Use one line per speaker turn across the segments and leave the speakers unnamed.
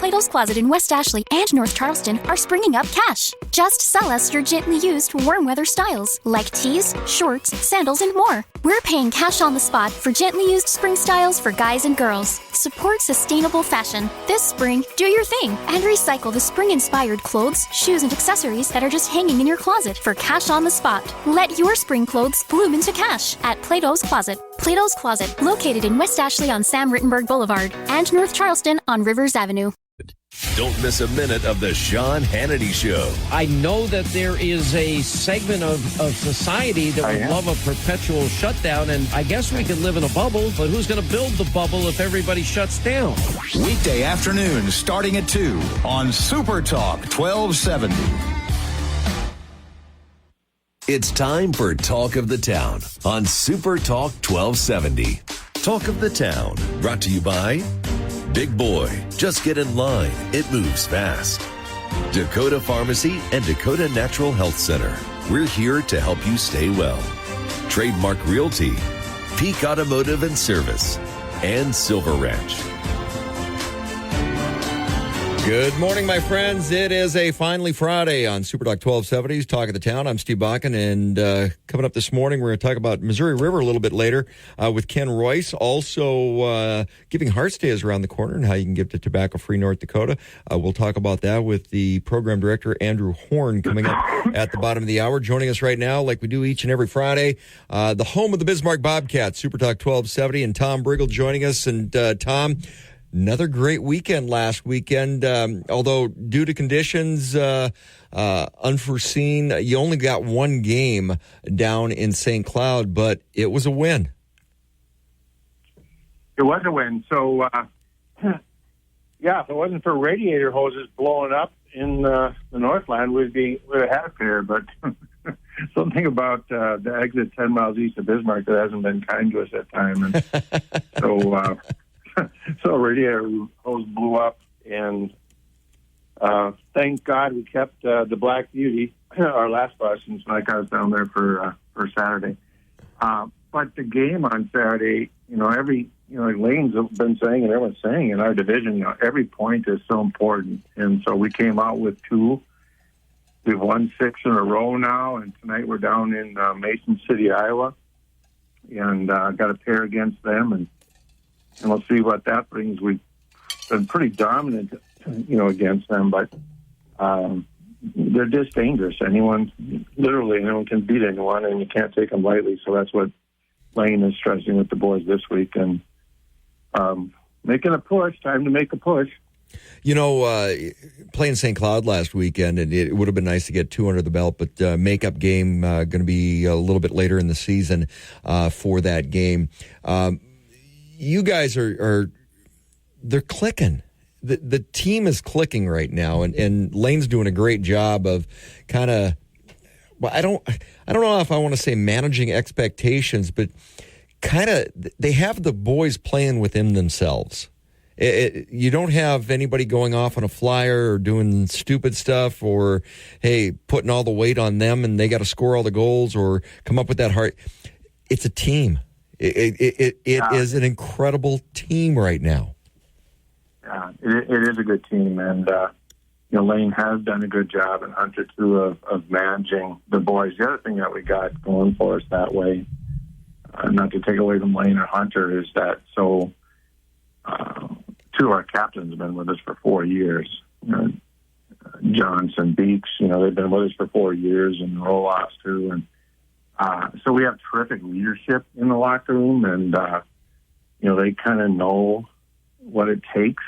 Plato's Closet in West Ashley and North Charleston are springing up cash. Just sell us your gently used warm weather styles, like tees, shorts, sandals, and more. We're paying cash on the spot for gently used spring styles for guys and girls. Support sustainable fashion. This spring, do your thing and recycle the spring-inspired clothes, shoes, and accessories that are just hanging in your closet for cash on the spot. Let your spring clothes bloom into cash at Plato's Closet. Plato's Closet, located in West Ashley on Sam Rittenberg Boulevard and North Charleston on Rivers Avenue.
Don't miss a minute of the Sean Hannity Show.
I know that there is a segment of society that would love a perpetual shutdown, and I guess we could live in a bubble, but who's going to build the bubble if everybody shuts down?
Weekday afternoons starting at 2 on Super Talk 1270.
It's time for Talk of the Town on Super Talk 1270. Talk of the Town, brought to you by Big Boy. Just get in line. It moves fast. Dakota Pharmacy and Dakota Natural Health Center. We're here to help you stay well. Trademark Realty, Peak Automotive and Service, and Silver Ranch.
Good morning, my friends. It is a finally Friday on Super Talk 1270's Talk of the Town. I'm Steve Bakken, and coming up this morning, we're going to talk about Missouri River a little bit later with Ken Royce. Also, Giving Hearts Day is around the corner and how you can give to tobacco-free North Dakota. We'll talk about that with the program director, Andrew Horn, coming up at the bottom of the hour. Joining us right now, like we do each and every Friday, the home of the Bismarck Bobcats, Super Talk 1270, and Tom Briggle joining us. And Tom, another great weekend last weekend, although due to conditions unforeseen, you only got one game down in St. Cloud, but it was a win.
It was a win. So, if it wasn't for radiator hoses blowing up in the Northland, we'd have had a pair. But something about the exit 10 miles east of Bismarck that hasn't been kind to us at time. And so... So radiator hose blew up, and thank God we kept the Black Beauty, our last bus, and so I got us down there for Saturday. But the game on Saturday, like Lane's been saying and everyone's saying in our division, every point is so important. And so we came out with 2. We've won 6 in a row now, and tonight we're down in Mason City, Iowa, and got a pair against them, and we'll see what that brings. We've been pretty dominant, against them, but they're just dangerous. Literally anyone can beat anyone, and you can't take them lightly. So that's what Lane is stressing with the boys this week, and making a push. Time to make a push.
Playing St. Cloud last weekend, and it would have been nice to get 2 under the belt, but makeup game going to be a little bit later in the season for that game. You guys they're clicking. The team is clicking right now, and Lane's doing a great job of kind of, I don't know if I want to say managing expectations, but kind of they have the boys playing within themselves. You don't have anybody going off on a flyer or doing stupid stuff or, hey, putting all the weight on them and they got to score all the goals or come up with that heart. It's a team. It is an incredible team right now.
Yeah, it is a good team, and Lane has done a good job, and Hunter too, of managing the boys. The other thing that we got going for us that way, not to take away from Lane or Hunter, is that 2 of our captains have been with us for 4 years. Johnson, Beeks, they've been with us for 4 years, and Roloffs too, and so we have terrific leadership in the locker room, and they kind of know what it takes,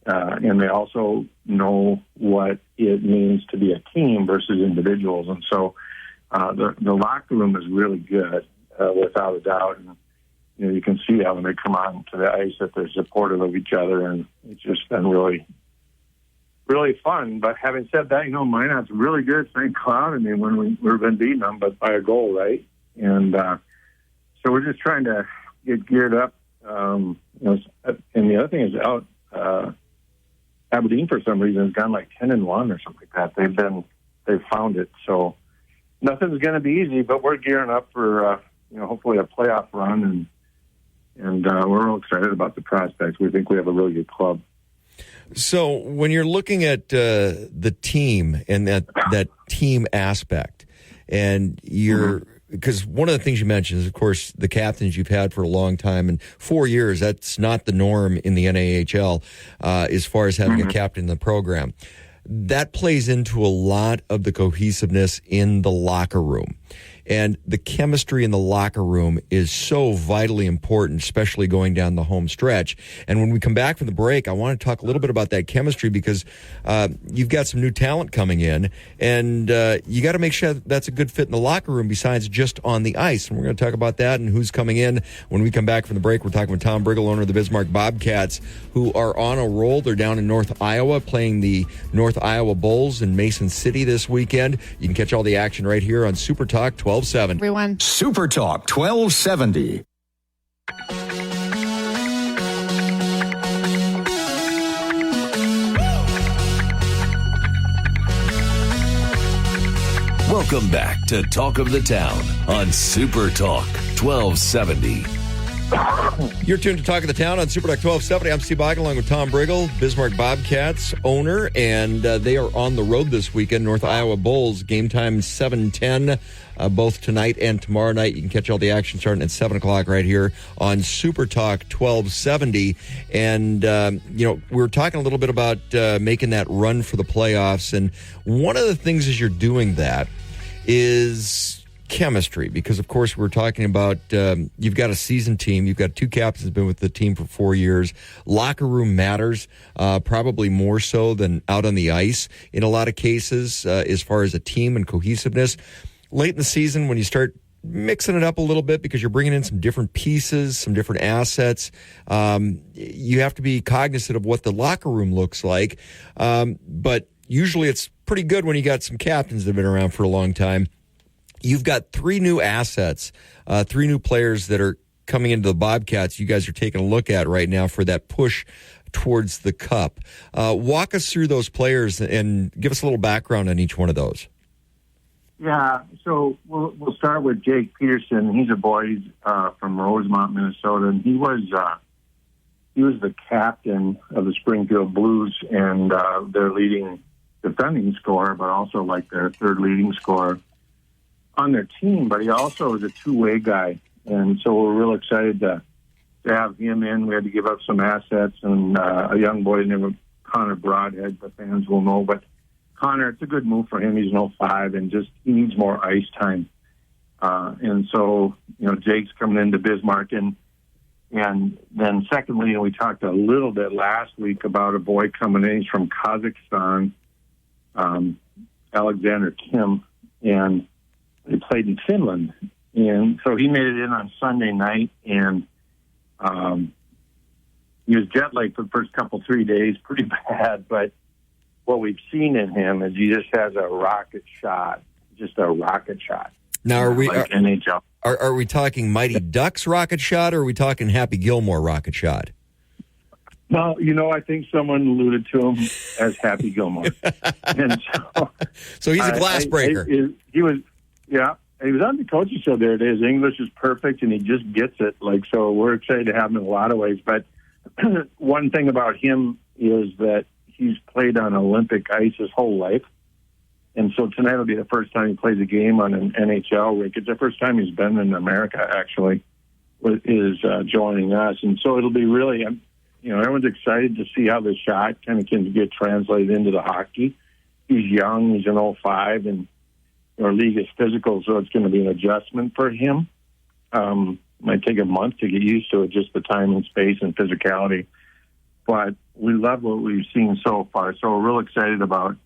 and they also know what it means to be a team versus individuals. And so the locker room is really good, without a doubt. And you can see that when they come on to the ice that they're supportive of each other, and it's just been really, really fun. But having said that, Minot's really good at St. Cloud. When we've been beating them, but by a goal, right? And so we're just trying to get geared up. And the other thing is Aberdeen, for some reason, has gone like 10-1 or something like that. They've found it. So nothing's going to be easy, but we're gearing up for hopefully a playoff run, and we're real excited about the prospects. We think we have a really good club.
So when you're looking at the team and that team aspect, and you're because one of the things you mentioned is, of course, the captains you've had for a long time, and 4 years, that's not the norm in the NAHL as far as having a captain in the program. That plays into a lot of the cohesiveness in the locker room. And the chemistry in the locker room is so vitally important, especially going down the home stretch. And when we come back from the break, I want to talk a little bit about that chemistry because you've got some new talent coming in, and you got to make sure that's a good fit in the locker room besides just on the ice. And we're going to talk about that and who's coming in. When we come back from the break, we're talking with Tom Briggle, owner of the Bismarck Bobcats, who are on a roll. They're down in North Iowa playing the North Iowa Bulls in Mason City this weekend. You can catch all the action right here on Super Talk 1270.
Everyone.
Super Talk 1270.
Welcome back to Talk of the Town on Super Talk 1270.
You're tuned to Talk of the Town on Super Talk 1270. I'm Steve Bach along with Tom Briggle, Bismarck Bobcats owner, and they are on the road this weekend. North Iowa Bulls, game time 7:10, both tonight and tomorrow night. You can catch all the action starting at 7 o'clock right here on Super Talk 1270. And, we were talking a little bit about making that run for the playoffs, and one of the things as you're doing that is chemistry, because of course we're talking about you've got a seasoned team, you've got two captains who've been with the team for 4 years. Locker room matters probably more so than out on the ice in a lot of cases as far as a team and cohesiveness. Late in the season when you start mixing it up a little bit because you're bringing in some different pieces, some different assets, you have to be cognizant of what the locker room looks like, but usually it's pretty good when you got some captains that have been around for a long time. You've got three new assets, three new players that are coming into the Bobcats you guys are taking a look at right now for that push towards the Cup. Walk us through those players and give us a little background on each one of those.
Yeah, so we'll start with Jake Peterson. He's a boy from Rosemont, Minnesota, and he was the captain of the Springfield Blues and their leading defending scorer, but also like their third leading scorer on their team. But he also is a two-way guy, and so we're real excited to have him in. We had to give up some assets and a young boy named Connor Broadhead, the fans will know, but Connor, it's a good move for him. He's an 05 and just he needs more ice time. And so, Jake's coming into Bismarck. And then secondly, we talked a little bit last week about a boy coming in. He's from Kazakhstan, Alexander Kim, and he played in Finland. And so he made it in on Sunday night, and he was jet lagged for the first 3 days, pretty bad, but what we've seen in him is he just has a rocket shot,
Now, are we
like NHL?
Are we talking Mighty Ducks rocket shot, or are we talking Happy Gilmore rocket shot?
Well, I think someone alluded to him as Happy Gilmore, and
so he's a glass breaker.
He was on the coaching show there. His English is perfect, and he just gets it. So we're excited to have him in a lot of ways. But one thing about him is that he's played on Olympic ice his whole life. And so tonight will be the first time he plays a game on an NHL rink. It's the first time he's been in America, actually, is joining us. And so it'll be really, everyone's excited to see how the shot kind of can get translated into the hockey. He's young. He's an 05, and our league is physical, so it's going to be an adjustment for him. Might take a month to get used to it, just the time and space and physicality. But we love what we've seen so far. So we're real excited about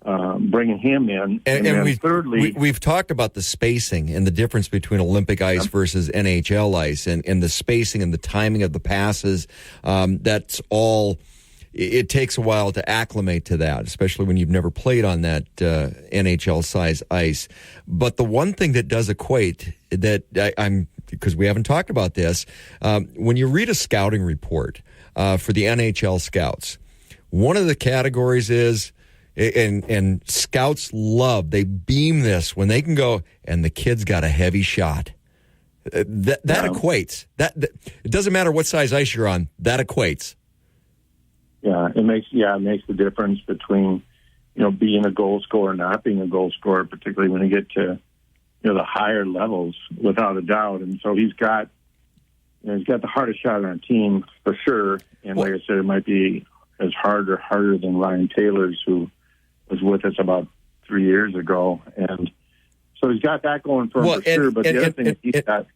bringing him in. And then thirdly,
we've talked about the spacing and the difference between Olympic ice versus NHL ice and the spacing and the timing of the passes. That's all. It takes a while to acclimate to that, especially when you've never played on that NHL-size ice. But the one thing that does equate that because we haven't talked about this, when you read a scouting report for the NHL scouts, one of the categories is, and scouts they beam this when they can go, and the kid's got a heavy shot. That equates. That it doesn't matter what size ice you're on, that equates.
it makes the difference between, being a goal scorer and not being a goal scorer, particularly when you get to, the higher levels, without a doubt. And so he's got the hardest shot on our team for sure. And like I said, it might be as hard or harder than Ryan Taylor's, who was with us about 3 years ago. And so he's got that going for him for sure. But the other thing he's got...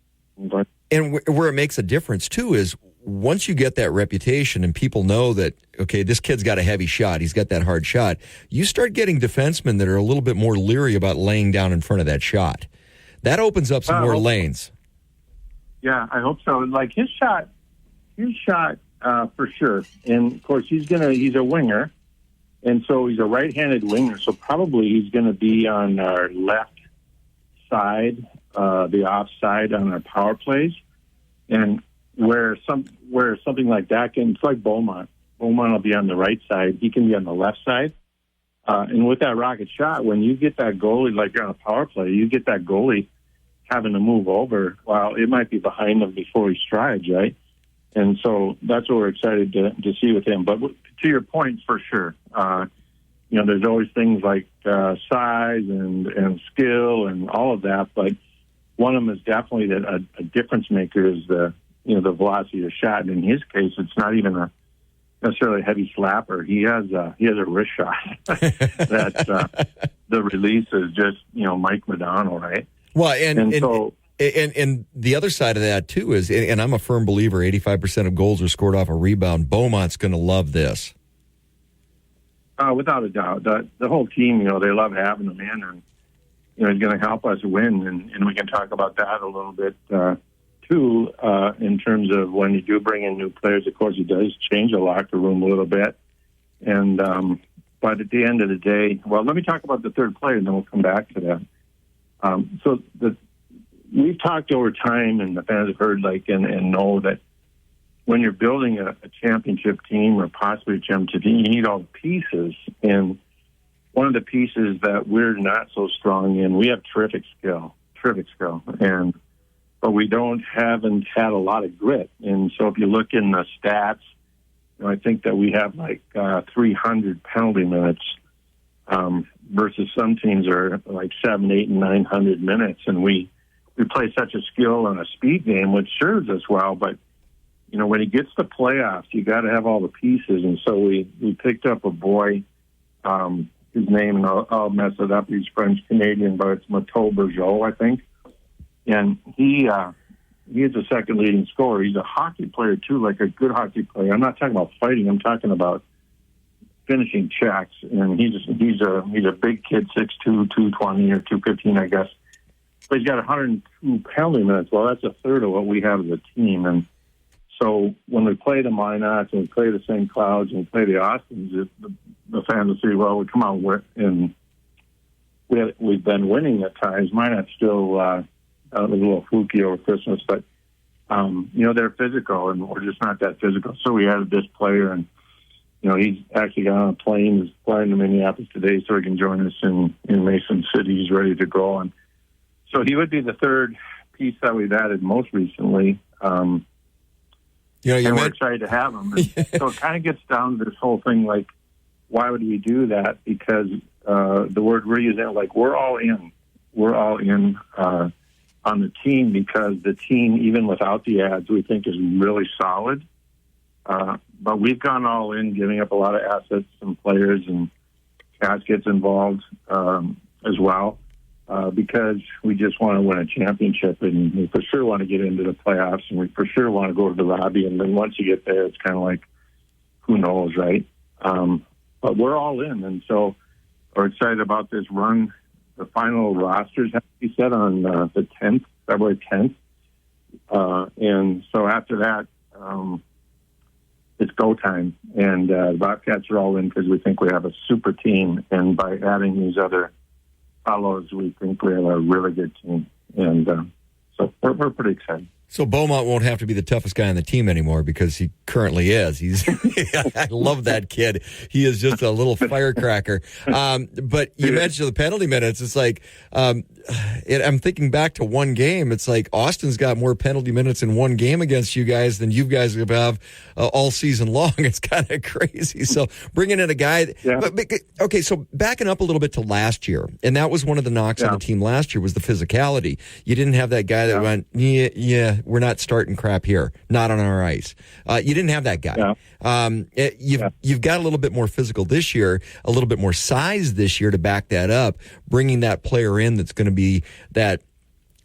And where it makes a difference, too, is once you get that reputation and people know that, okay, this kid's got a heavy shot, he's got that hard shot, you start getting defensemen that are a little bit more leery about laying down in front of that shot. That opens up some more lanes.
Yeah, I hope so. Like his shot for sure. And, of course, he's a winger, and so he's a right-handed winger, so probably he's going to be on our left side, the offside on our power plays. And where something like that it's like Beaumont. Beaumont will be on the right side. He can be on the left side. And with that rocket shot, when you get that goalie, like you're on a power play, you get that goalie having to move over. Well, it might be behind him before he strides, right? And so that's what we're excited to see with him. But to your point, for sure, there's always things like size and skill and all of that. But one of them is definitely a difference maker is the velocity of the shot. And in his case, it's not even necessarily a heavy slapper. He has a wrist shot that the release is just Mike Madonna, right?
Well, and the other side of that too is, and I'm a firm believer, 85% of goals are scored off a rebound. Beaumont's going to love this.
Without a doubt, the whole team, they love having him in, and he's going to help us win, and we can talk about that a little bit. Too, in terms of when you do bring in new players, of course, it does change the locker room a little bit. And but at the end of the day, well, let me talk about the third player, and then we'll come back to that. We've talked over time, and the fans have heard, and know that when you're building a championship team or possibly a championship team, you need all the pieces. And one of the pieces that we're not so strong in, we have terrific skill, but we haven't had a lot of grit. And so if you look in the stats, I think that we have 300 penalty minutes versus some teams are like 700, 800, and 900 minutes. And we play such a skill and a speed game, which serves us well. But, when it gets to playoffs, you got to have all the pieces. And so we picked up a boy, his name, and I'll mess it up. He's French-Canadian, but it's Mateau Bergeau, I think. And he is a second leading scorer. He's a hockey player too, like a good hockey player. I'm not talking about fighting. I'm talking about finishing checks. And he's a big kid, 6'2", 220 or 215, I guess. But he's got 102 penalty minutes. Well, that's a third of what we have as a team. And so when we play the Minotts and we play the St. Clouds and we play the Austins, the fans will say, "Well, come on, we've been winning at times." Minotts still. It was a little fluky over Christmas, but, they're physical, and we're just not that physical. So we added this player, and, he's actually got on a plane, he's flying to Minneapolis today so he can join us in Mason City. He's ready to go. And so he would be the third piece that we've added most recently. And we're excited to have him. So it kind of gets down to this whole thing, why would we do that? Because the word we're using, we're all in. We're all in on the team, because the team, even without the ads, we think is really solid. But we've gone all in, giving up a lot of assets and players, and Cass gets involved as well, because we just want to win a championship, and we for sure want to get into the playoffs, and we for sure want to go to the lobby. And then once you get there, it's kind of like, who knows, right? But we're all in, and so we're excited about this run. The final rosters have to be set on the 10th, February 10th. And so after that, it's go time. And the Bobcats are all in because we think we have a super team. And by adding these other fellows, we think we have a really good team. And so we're pretty excited.
So Beaumont won't have to be the toughest guy on the team anymore because he currently is. I love that kid. He is just a little firecracker. But you mentioned the penalty minutes. It's like, I'm thinking back to one game. It's like Austin's got more penalty minutes in one game against you guys than you guys have all season long. It's kind of crazy. So bringing in a guy.
Yeah.
But, okay, so backing up a little bit to last year, and that was one of the knocks on the team last year was the physicality. You didn't have that guy that went, yeah, we're not starting crap here, not on our ice. You didn't have that guy. Yeah. You've got a little bit more physical this year, a little bit more size this year to back that up, bringing that player in that's going to be that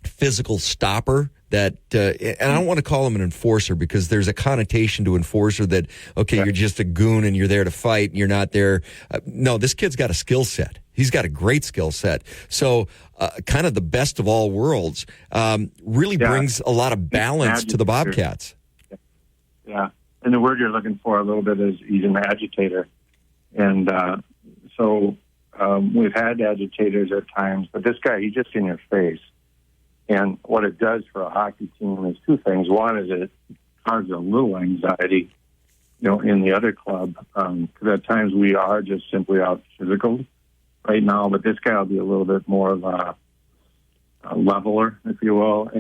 physical stopper. That and I don't want to call him an enforcer because there's a connotation to enforcer that, okay, you're just a goon and you're there to fight and you're not there. No, this kid's got a skill set. He's got a great skill set. So kind of the best of all worlds really brings a lot of balance to the Bobcats.
Yeah. And the word you're looking for a little bit is he's an agitator. And so we've had agitators at times, but this guy, he's just in your face. And what it does for a hockey team is two things. One is it causes a little anxiety, in the other club. Because at times we are just simply out physical right now, but this guy will be a little bit more of a leveler, if you will.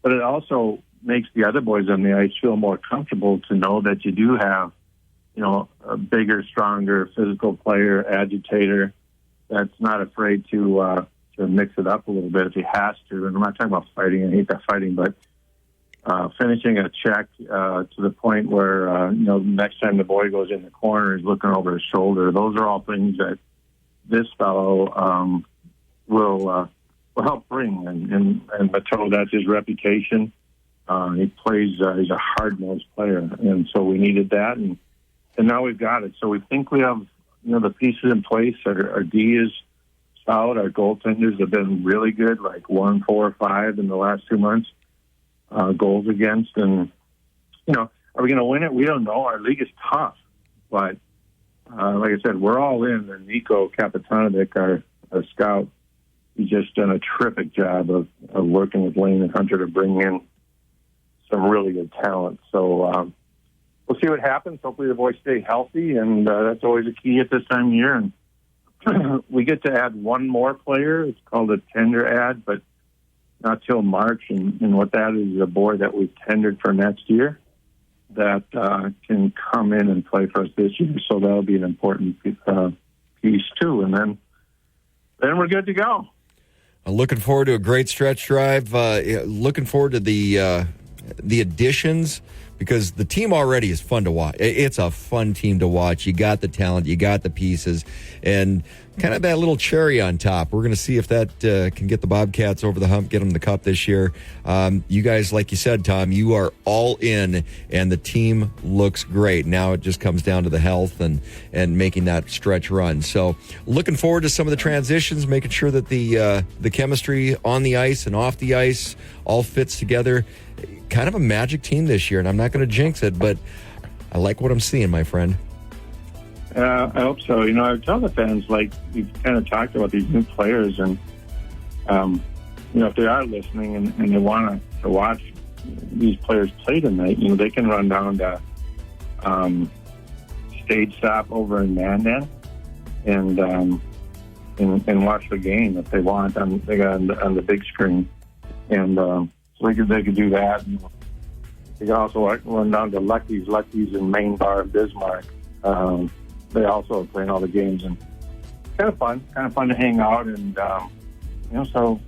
But it also makes the other boys on the ice feel more comfortable to know that you do have, a bigger, stronger physical player, agitator that's not afraid to mix it up a little bit if he has to. And I'm not talking about fighting. I hate that fighting, but finishing a check to the point where, next time the boy goes in the corner, he's looking over his shoulder. Those are all things that this fellow will help bring. And Mateau, that's his reputation. He plays, he's a hard-nosed player. And so we needed that. And now we've got it. So we think we have, the pieces in place. Our D is solid. Our goaltenders have been really good, like 1, 4, 5 in the last 2 months, goals against. And, are we going to win it? We don't know. Our league is tough. But, like I said, we're all in. And Nico Kapitanovic, our scout, he's just done a terrific job of working with Lane and Hunter to bring in some really good talent. So we'll see what happens. Hopefully the boys stay healthy, and that's always a key at this time of year. And we get to add one more player. It's called a tender ad, but not till March. And what that is a boy that we've tendered for next year that can come in and play for us this year. So that'll be an important piece too. And then we're good to go.
Looking forward to a great stretch drive. Looking forward to the additions, because the team already is fun to watch. It's a fun team to watch. You got the talent, you got the pieces, and kind of that little cherry on top. We're going to see if that can get the Bobcats over the hump, get them the cup this year. You guys, like you said, Tom, you are all in, and the team looks great. Now it just comes down to the health and making that stretch run. So looking forward to some of the transitions, making sure that the chemistry on the ice and off the ice all fits together. Kind of a magic team this year, and I'm not going to jinx it, but I like what I'm seeing, my friend.
I hope so. I tell the fans, we've kind of talked about these new players, and, if they are listening and they want to watch these players play tonight, they can run down to Stage Stop over in Mandan and watch the game if they want. They got on the big screen. And so they could do that. And they can also run down to Lucky's in Main Bar in Bismarck. They also are playing all the games, and kind of fun to hang out. And so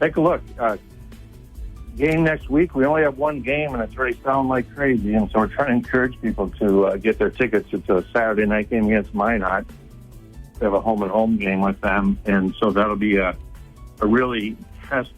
take a look. Game next week. We only have one game, and it's already sounding like crazy. And so we're trying to encourage people to get their tickets. It's a Saturday night game against Minot. They have a home game with them, and so that'll be a really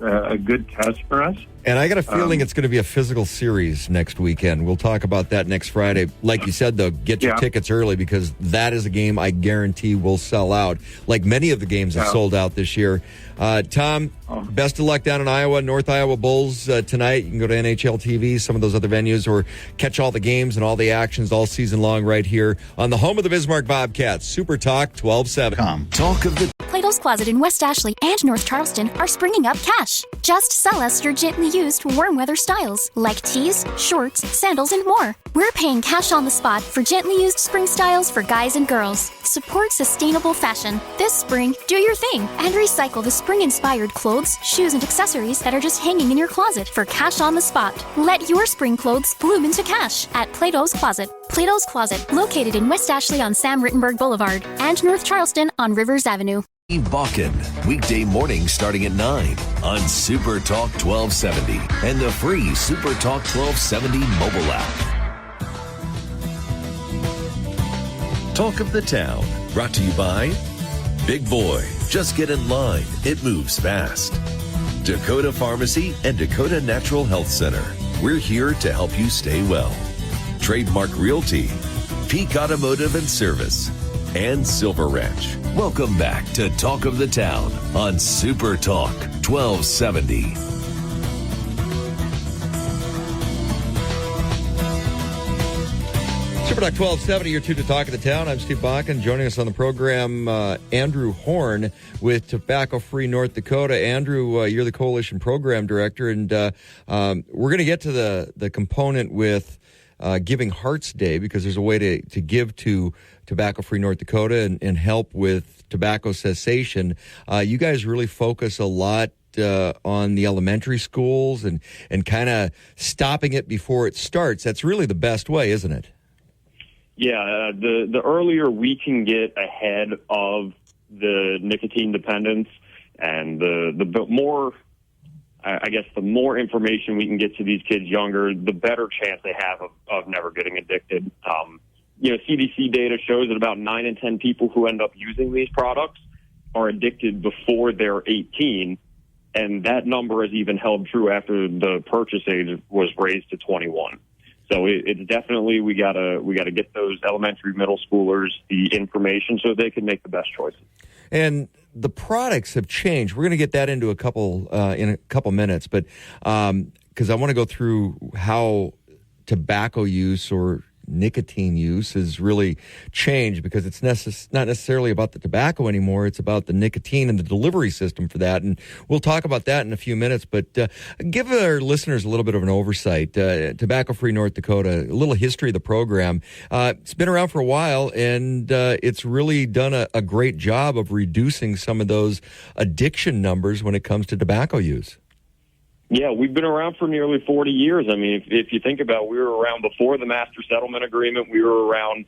a good test for us.
And I got a feeling it's going to be a physical series next weekend. We'll talk about that next Friday. Like you said, though, get your tickets early, because that is a game I guarantee will sell out, like many of the games have sold out this year. Tom, best of luck down in Iowa, North Iowa Bulls tonight. You can go to NHL TV, some of those other venues, or catch all the games and all the actions all season long right here on the home of the Bismarck Bobcats, Super Talk 1270.
Talk of the
Plato's Closet in West Ashley and North Charleston are springing up cash. Just sell us your gently used warm weather styles like tees, shorts, sandals, and more. We're paying cash on the spot for gently used spring styles for guys and girls. Support sustainable fashion. This spring, do your thing and recycle the spring-inspired clothes, shoes, and accessories that are just hanging in your closet for cash on the spot. Let your spring clothes bloom into cash at Plato's Closet. Plato's Closet, located in West Ashley on Sam Rittenberg Boulevard and North Charleston on Rivers Avenue.
Steve Bakken, weekday mornings starting at 9 on Super Talk 1270 and the free Super Talk 1270 mobile app. Talk of the Town, brought to you by Big Boy, just get in line, it moves fast. Dakota Pharmacy and Dakota Natural Health Center, we're here to help you stay well. Trademark Realty, Peak Automotive and Service, and Silver Ranch. Welcome back to Talk of the Town on Super Talk 1270.
Super Talk 1270, you're tuned to Talk of the Town. I'm Steve Bakken. Joining us on the program, Andrew Horn with Tobacco Free North Dakota. Andrew, you're the Coalition Program Director, and we're going to get to the component with Giving Hearts Day, because there's a way to give to Tobacco Free North Dakota and help with tobacco cessation. You guys really focus a lot on the elementary schools and kind of stopping it before it starts. That's really the best way, isn't it?
Yeah, the earlier we can get ahead of the nicotine dependence, and the more, I guess, the more information we can get to these kids younger, the better chance they have of never getting addicted. CDC data shows that about 9 in 10 people who end up using these products are addicted before they're 18, and that number has even held true after the purchase age was raised to 21. So it's definitely, we gotta get those elementary, middle schoolers the information so they can make the best choices.
And the products have changed. We're going to get that into in a couple minutes, but because I want to go through how tobacco use or nicotine use has really changed, because it's not necessarily about the tobacco anymore. It's about the nicotine and the delivery system for that. And we'll talk about that in a few minutes. But give our listeners a little bit of an oversight. Tobacco Free North Dakota, a little history of the program. It's been around for a while, and it's really done a great job of reducing some of those addiction numbers when it comes to tobacco use.
Yeah, we've been around for nearly 40 years. I mean, if you think about it, we were around before the Master Settlement Agreement. We were around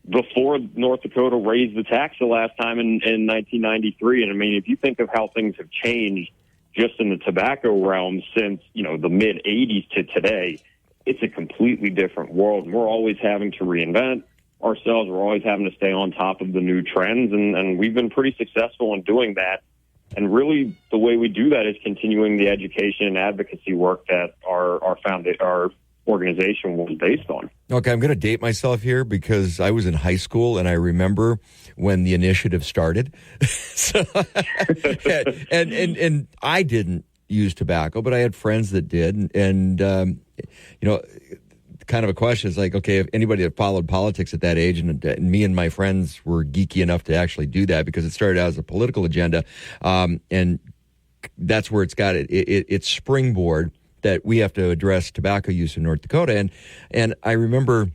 before North Dakota raised the tax the last time in 1993. And, I mean, if you think of how things have changed just in the tobacco realm since, the mid-'80s to today, it's a completely different world. And we're always having to reinvent ourselves. We're always having to stay on top of the new trends. And we've been pretty successful in doing that. And really, the way we do that is continuing the education and advocacy work that our organization was based on.
Okay, I'm going to date myself here because I was in high school and I remember when the initiative started. and I didn't use tobacco, but I had friends that did, and kind of a question is like, okay, if anybody that followed politics at that age, and me and my friends were geeky enough to actually do that because it started out as a political agenda, and that's where it's got it's springboard that we have to address tobacco use in North Dakota. And I remember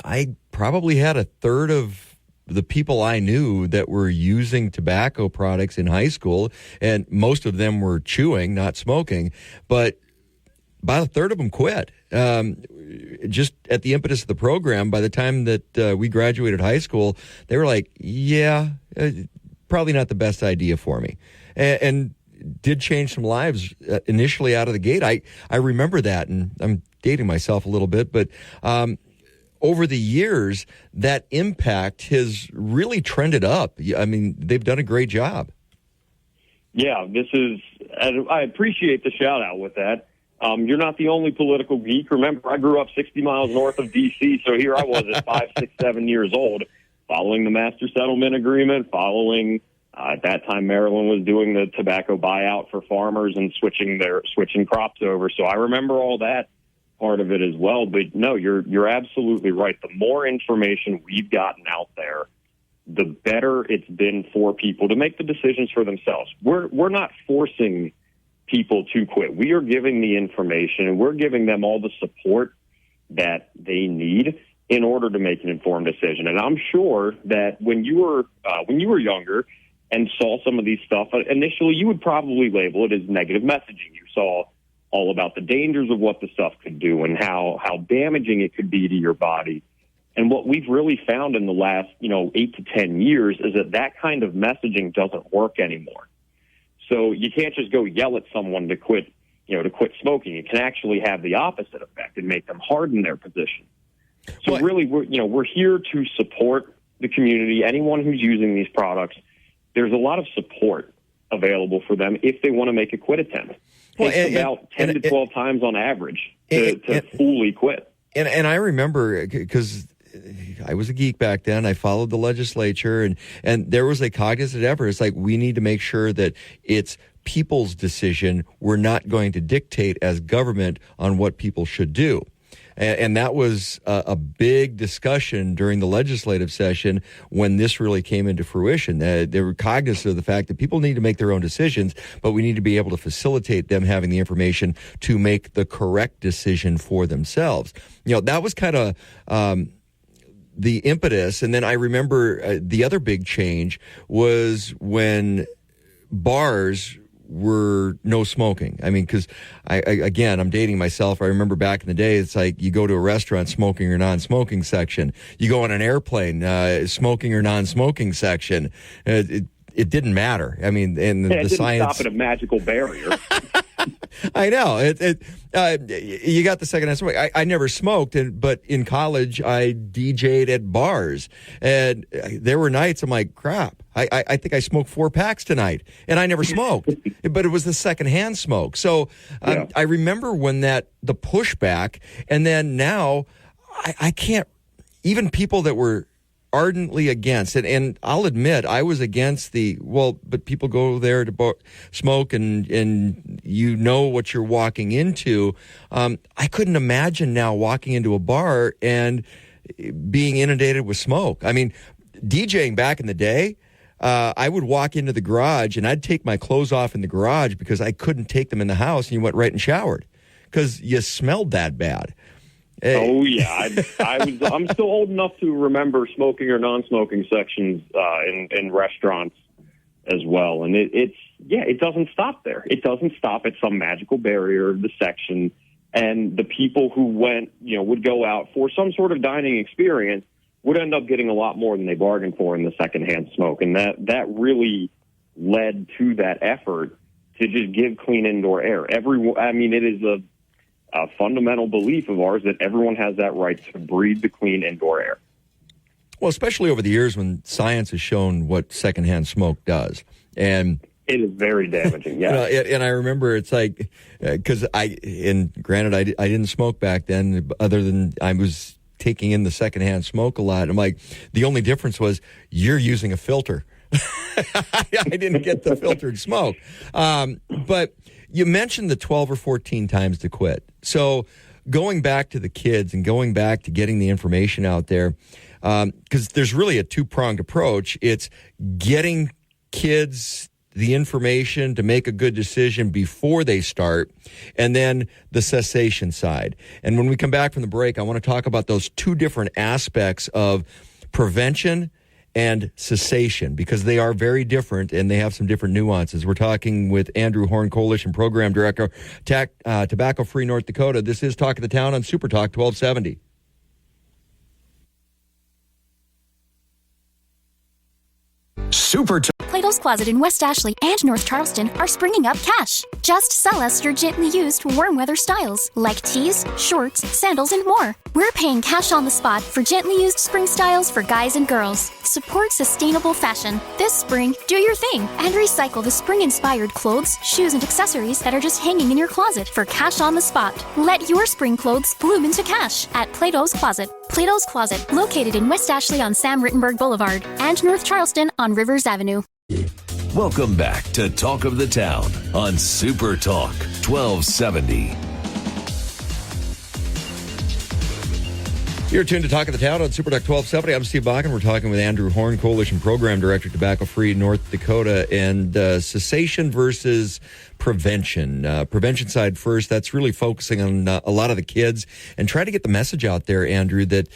I probably had a third of the people I knew that were using tobacco products in high school, and most of them were chewing, not smoking, but about a third of them quit. Just at the impetus of the program, by the time that we graduated high school, they were like, probably not the best idea for me. And did change some lives initially out of the gate. I remember that, and I'm dating myself a little bit, but over the years, that impact has really trended up. I mean, they've done a great job.
Yeah, I appreciate the shout out with that. You're not the only political geek. Remember, I grew up 60 miles north of D.C., so here I was at 5, 6, 7 years old, following the Master Settlement Agreement, following at that time Maryland was doing the tobacco buyout for farmers and switching crops over. So I remember all that part of it as well. But no, you're absolutely right. The more information we've gotten out there, the better it's been for people to make the decisions for themselves. We're not forcing people to quit. We are giving the information, and we're giving them all the support that they need in order to make an informed decision. And I'm sure that when you were younger and saw some of these stuff, initially you would probably label it as negative messaging. You saw all about the dangers of what the stuff could do and how damaging it could be to your body. And what we've really found in the last, 8 to 10 years is that kind of messaging doesn't work anymore. So you can't just go yell at someone to quit smoking. It can actually have the opposite effect and make them harden their position. So really, we're here to support the community. Anyone who's using these products, there's a lot of support available for them if they want to make a quit attempt. It takes about 10 to 12 times on average to fully quit.
And I remember, because I was a geek back then, I followed the legislature, and there was a cognizant effort. It's like, we need to make sure that it's people's decision. We're not going to dictate as government on what people should do. And that was a big discussion during the legislative session when this really came into fruition. They were cognizant of the fact that people need to make their own decisions, but we need to be able to facilitate them having the information to make the correct decision for themselves. That was kind of the impetus. And then I remember the other big change was when bars were no smoking. I mean, because I'm dating myself. I remember back in the day, it's like you go to a restaurant, smoking or non-smoking section. You go on an airplane, smoking or non-smoking section. It didn't matter. I mean, and the
didn't
science
stop at a magical barrier.
I know. You got the secondhand smoke. I never smoked, but in college I DJ'd at bars, and there were nights I'm like, crap, I think I smoked 4 packs tonight, and I never smoked, but it was the secondhand smoke. So I remember when the pushback, and then now I can't, even people that were ardently against it, and I'll admit I was against but people go there to smoke, and you know what you're walking into. I couldn't imagine now walking into a bar and being inundated with smoke. I mean, DJing back in the day, I would walk into the garage and I'd take my clothes off in the garage because I couldn't take them in the house, and you went right and showered because you smelled that bad.
Oh yeah, I'm still old enough to remember smoking or non-smoking sections in restaurants as well, and it doesn't stop there. It doesn't stop at some magical barrier of the section, and the people who would go out for some sort of dining experience would end up getting a lot more than they bargained for in the secondhand smoke, and that really led to that effort to just give clean indoor air. It is a fundamental belief of ours that everyone has that right to breathe the clean indoor air.
Well, especially over the years when science has shown what secondhand smoke does. And
it is very damaging, yeah.
And I remember it's like, because granted, I didn't smoke back then, other than I was taking in the secondhand smoke a lot. I'm like, the only difference was you're using a filter. I didn't get the filtered smoke. But you mentioned the 12 or 14 times to quit. So going back to the kids and going back to getting the information out there, because there's really a two-pronged approach. It's getting kids the information to make a good decision before they start, and then the cessation side. And when we come back from the break, I want to talk about those two different aspects of prevention and cessation, because they are very different and they have some different nuances. We're talking with Andrew Horn, Coalition Program Director, Tobacco Free North Dakota. This is Talk of the Town on Super Talk 1270.
Super Talk.
Plato's Closet in West Ashley and North Charleston are springing up cash. Just sell us your gently used warm weather styles like tees, shorts, sandals, and more. We're paying cash on the spot for gently used spring styles for guys and girls. Support sustainable fashion. This spring, do your thing and recycle the spring-inspired clothes, shoes, and accessories that are just hanging in your closet for cash on the spot. Let your spring clothes bloom into cash at Plato's Closet. Plato's Closet, located in West Ashley on Sam Rittenberg Boulevard and North Charleston on Rivers Avenue.
Welcome back to Talk of the Town on Super Talk 1270.
You're tuned to Talk of the Town on Super Talk 1270. I'm Steve Bakken. We're talking with Andrew Horn, Coalition Program Director, Tobacco Free North Dakota, and cessation versus prevention. Prevention side first, that's really focusing on a lot of the kids and try to get the message out there, Andrew, that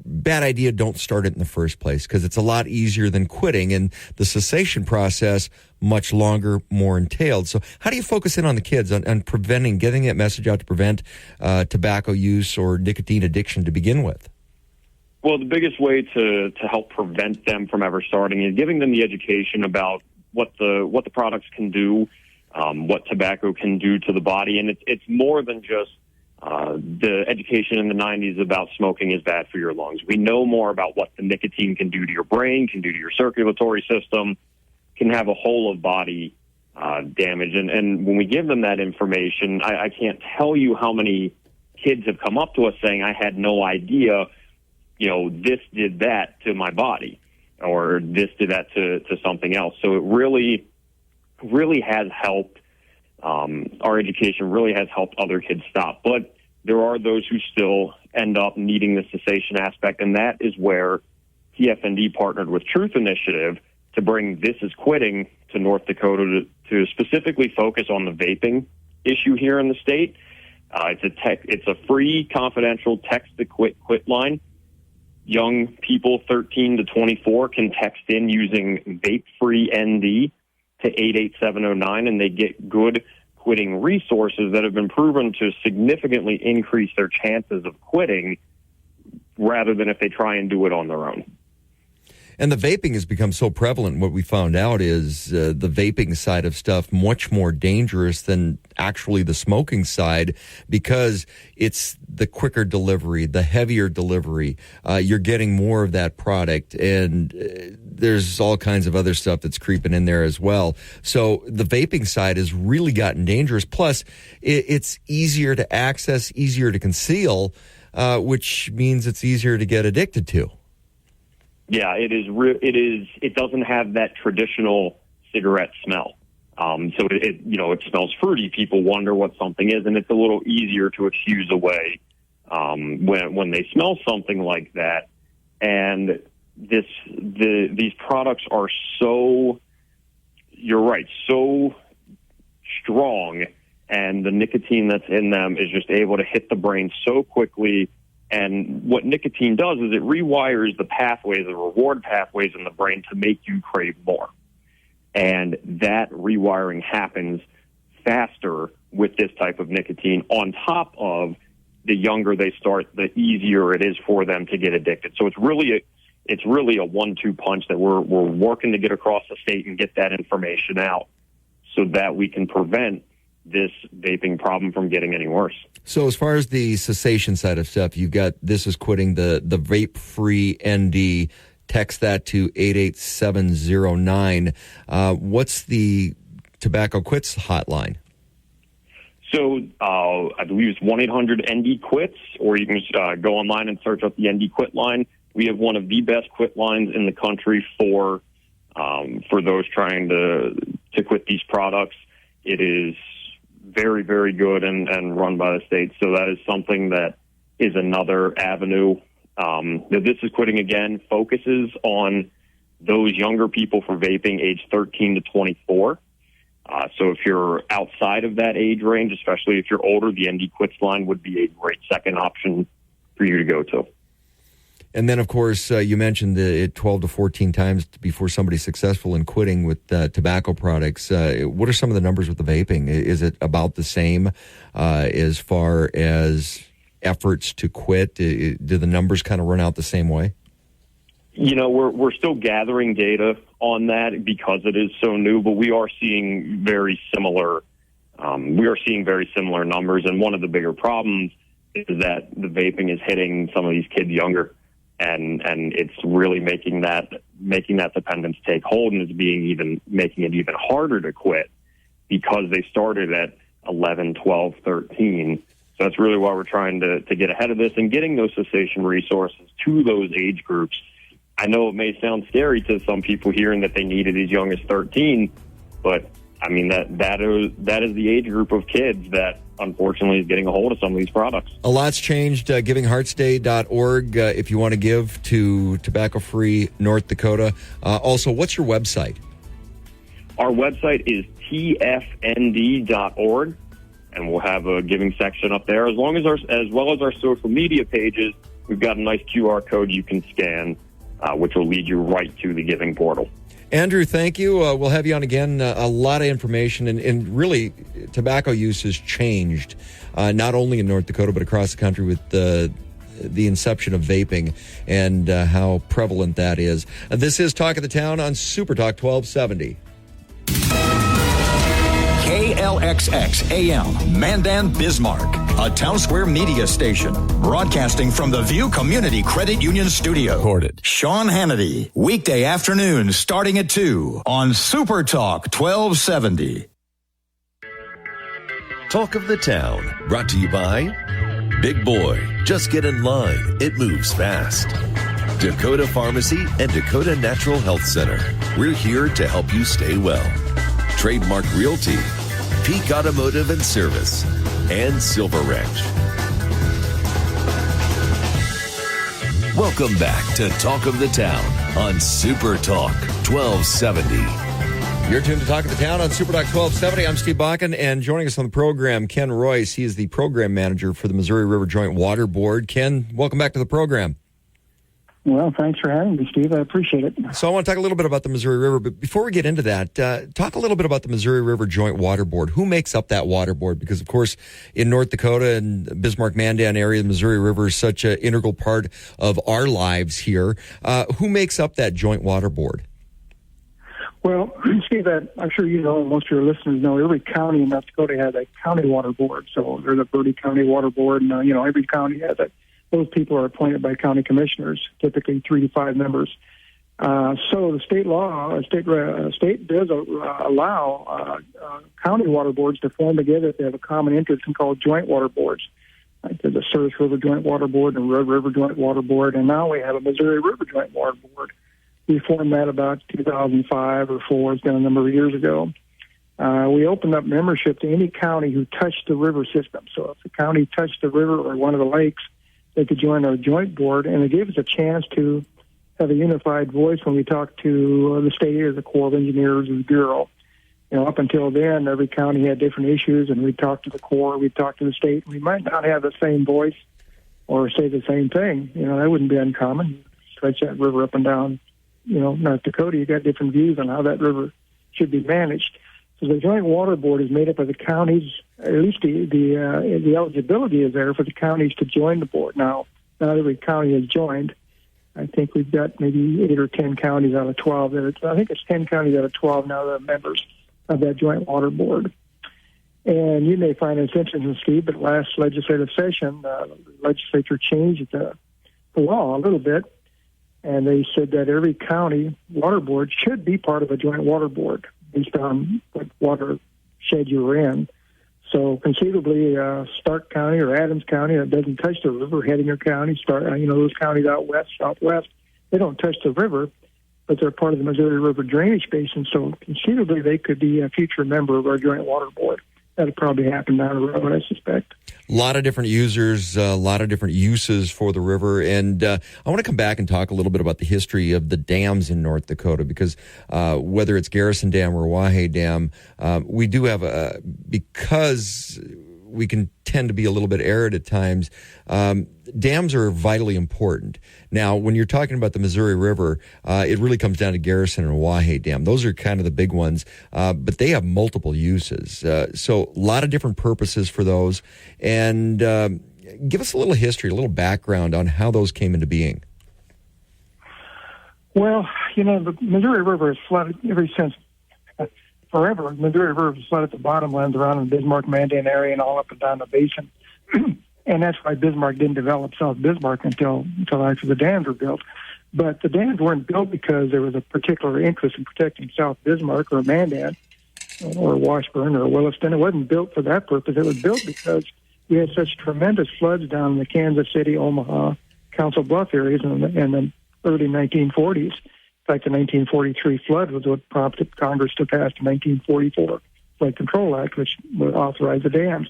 bad idea, don't start it in the first place because it's a lot easier than quitting, and the cessation process much longer, more entailed. So how do you focus in on the kids, on preventing, getting that message out to prevent tobacco use or nicotine addiction to begin with?
Well, the biggest way to help prevent them from ever starting is giving them the education about what the products can do, what tobacco can do to the body. And it's more than just the education in the 90s about smoking is bad for your lungs. We know more about what the nicotine can do to your brain, can do to your circulatory system, can have a whole of body damage. And when we give them that information, I can't tell you how many kids have come up to us saying, I had no idea, this did that to my body, or this did that to something else. So it really, really has helped. Our education really has helped other kids stop. But there are those who still end up needing the cessation aspect, and that is where TFND partnered with Truth Initiative to bring This Is Quitting to North Dakota to specifically focus on the vaping issue here in the state. It's a free, confidential text-to-quit line. Young people 13 to 24 can text in using Vape-Free ND to 88709, and they get good quitting resources that have been proven to significantly increase their chances of quitting rather than if they try and do it on their own.
And the vaping has become so prevalent. What we found out is the vaping side of stuff much more dangerous than actually the smoking side because it's the quicker delivery, the heavier delivery. You're getting more of that product, and there's all kinds of other stuff that's creeping in there as well. So the vaping side has really gotten dangerous. Plus, it's easier to access, easier to conceal, which means it's easier to get addicted to.
Yeah, it is. It doesn't have that traditional cigarette smell. So it smells fruity. People wonder what something is, and it's a little easier to excuse away when they smell something like that. And these products are so, you're right, so strong, and the nicotine that's in them is just able to hit the brain so quickly. And what nicotine does is it rewires the pathways, the reward pathways in the brain to make you crave more. And that rewiring happens faster with this type of nicotine. On top of the younger they start, the easier it is for them to get addicted. So it's really a 1-2 punch that we're working to get across the state and get that information out so that we can prevent this vaping problem from getting any worse.
So as far as the cessation side of stuff, you've got This Is Quitting, the Vape-Free ND. Text that to 88709. What's the Tobacco Quits hotline?
So I believe it's 1-800-ND-QUITS, or you can just go online and search up the ND Quit line. We have one of the best quit lines in the country for those trying to quit these products. It is very, very good and run by the state. So that is something that is another avenue. This Is Quitting, again, focuses on those younger people for vaping age 13 to 24. So if you're outside of that age range, especially if you're older, the ND Quits line would be a great second option for you to go to.
And then, of course, you mentioned it 12 to 14 times before somebody's successful in quitting with tobacco products. What are some of the numbers with the vaping? Is it about the same as far as efforts to quit? Do the numbers kind of run out the same way?
We're still gathering data on that because it is so new, but we are seeing very similar. Numbers, and one of the bigger problems is that the vaping is hitting some of these kids younger. And it's really making that dependence take hold, and it's making it even harder to quit because they started at 11, 12, 13. So that's really why we're trying to get ahead of this and getting those cessation resources to those age groups. I know it may sound scary to some people hearing that they need it as young as 13, but I mean that is the age group of kids that unfortunately, is getting a hold of some of these products.
A lot's changed. GivingHeartsDay.org if you want to give to tobacco-free North Dakota. Also, what's your website?
Our website is tfnd.org, and we'll have a giving section up there. As well as our social media pages, we've got a nice QR code you can scan, which will lead you right to the giving portal.
Andrew, thank you. We'll have you on again. A lot of information, and really, tobacco use has changed, not only in North Dakota, but across the country with the inception of vaping and how prevalent that is. This is Talk of the Town on Super Talk 1270.
KLXX AM, Mandan, Bismarck, a Town Square media station, broadcasting from the View Community Credit Union Studio.
Recorded.
Sean Hannity, weekday afternoons starting at 2 on Super Talk 1270.
Talk of the Town, brought to you by Big Boy, just get in line, it moves fast. Dakota Pharmacy and Dakota Natural Health Center. We're here to help you stay well. Trademark Realty, Peak Automotive and Service, and Silver Wrench. Welcome back to Talk of the Town on Super Talk 1270.
You're tuned to Talk of the Town on Super Talk 1270. I'm Steve Bakken, and joining us on the program, Ken Royce. He is the program manager for the Missouri River Joint Water Board. Ken, welcome back to the program.
Well, thanks for having me, Steve. I appreciate it.
So I want to talk a little bit about the Missouri River, but before we get into that, talk a little bit about the Missouri River Joint Water Board. Who makes up that water board? Because, of course, in North Dakota and Bismarck Mandan area, the Missouri River is such an integral part of our lives here. Who makes up that joint water board?
Well, Steve, I'm sure you know, and most of your listeners know, every county in North Dakota has a county water board. So there's a Bertie County Water Board, and, every county has it. Those people are appointed by county commissioners, typically 3 to 5 members. So the state does allow county water boards to form together if they have a common interest and called joint water boards. Like there's a Service River Joint Water Board and a Red River Joint Water Board, and now we have a Missouri River Joint Water Board. We formed that about 2005 or 4. It's been a number of years ago. We opened up membership to any county who touched the river system. So if the county touched the river or one of the lakes, they could join our joint board, and it gave us a chance to have a unified voice when we talked to the state or the Corps of Engineers or the Bureau. Up until then, every county had different issues, and we'd talk to the Corps, we'd talk to the state. We might not have the same voice or say the same thing. That wouldn't be uncommon. Stretch that river up and down, North Dakota, you got different views on how that river should be managed. So the Joint Water Board is made up of the counties. At least the eligibility is there for the counties to join the board. Now, not every county has joined. I think we've got maybe 8 or 10 counties out of 12. I think it's 10 counties out of 12 now that are members of that Joint Water Board. And you may find this interesting, Steve, but last legislative session, the legislature changed the law a little bit, and they said that every county water board should be part of a Joint Water Board based on what watershed you're in. So conceivably, Stark County or Adams County that doesn't touch the river, Hettinger County, those counties out west, southwest, they don't touch the river, but they're part of the Missouri River Drainage Basin. So conceivably, they could be a future member of our Joint Water Board. That'll probably happen down the road, I suspect.
A lot of different users, a lot of different uses for the river. And I want to come back and talk a little bit about the history of the dams in North Dakota, because whether it's Garrison Dam or Wahey Dam, we do have because we can tend to be a little bit arid at times, dams are vitally important. Now, when you're talking about the Missouri River, it really comes down to Garrison and Wahey Dam. Those are kind of the big ones, but they have multiple uses. So a lot of different purposes for those. And give us a little history, a little background on how those came into being.
Well, the Missouri River has flooded ever since forever. The Missouri River has flooded the bottomlands around the Bismarck Mandan area and all up and down the basin. And that's why Bismarck didn't develop South Bismarck until after the dams were built. But the dams weren't built because there was a particular interest in protecting South Bismarck or Mandan or Washburn or Williston. It wasn't built for that purpose. It was built because we had such tremendous floods down in the Kansas City, Omaha, Council Bluff areas in the early 1940s. In fact, the 1943 flood was what prompted Congress to pass the 1944 Flood Control Act, which would authorize the dams.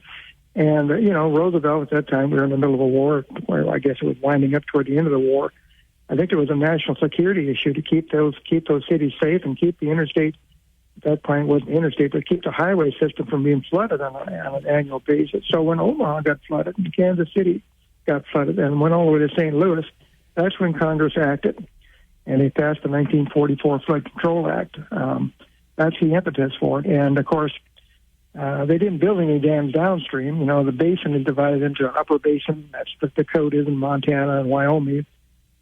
And, Roosevelt at that time, we were in the middle of a war, where I guess it was winding up toward the end of the war. I think it was a national security issue to keep those cities safe and keep the interstate, at that point wasn't the interstate, but keep the highway system from being flooded on an annual basis. So when Omaha got flooded and Kansas City got flooded and went all the way to St. Louis, that's when Congress acted. And they passed the 1944 Flood Control Act. That's the impetus for it. And, of course, they didn't build any dams downstream. The basin is divided into an upper basin, that's the Dakotas and Montana and Wyoming,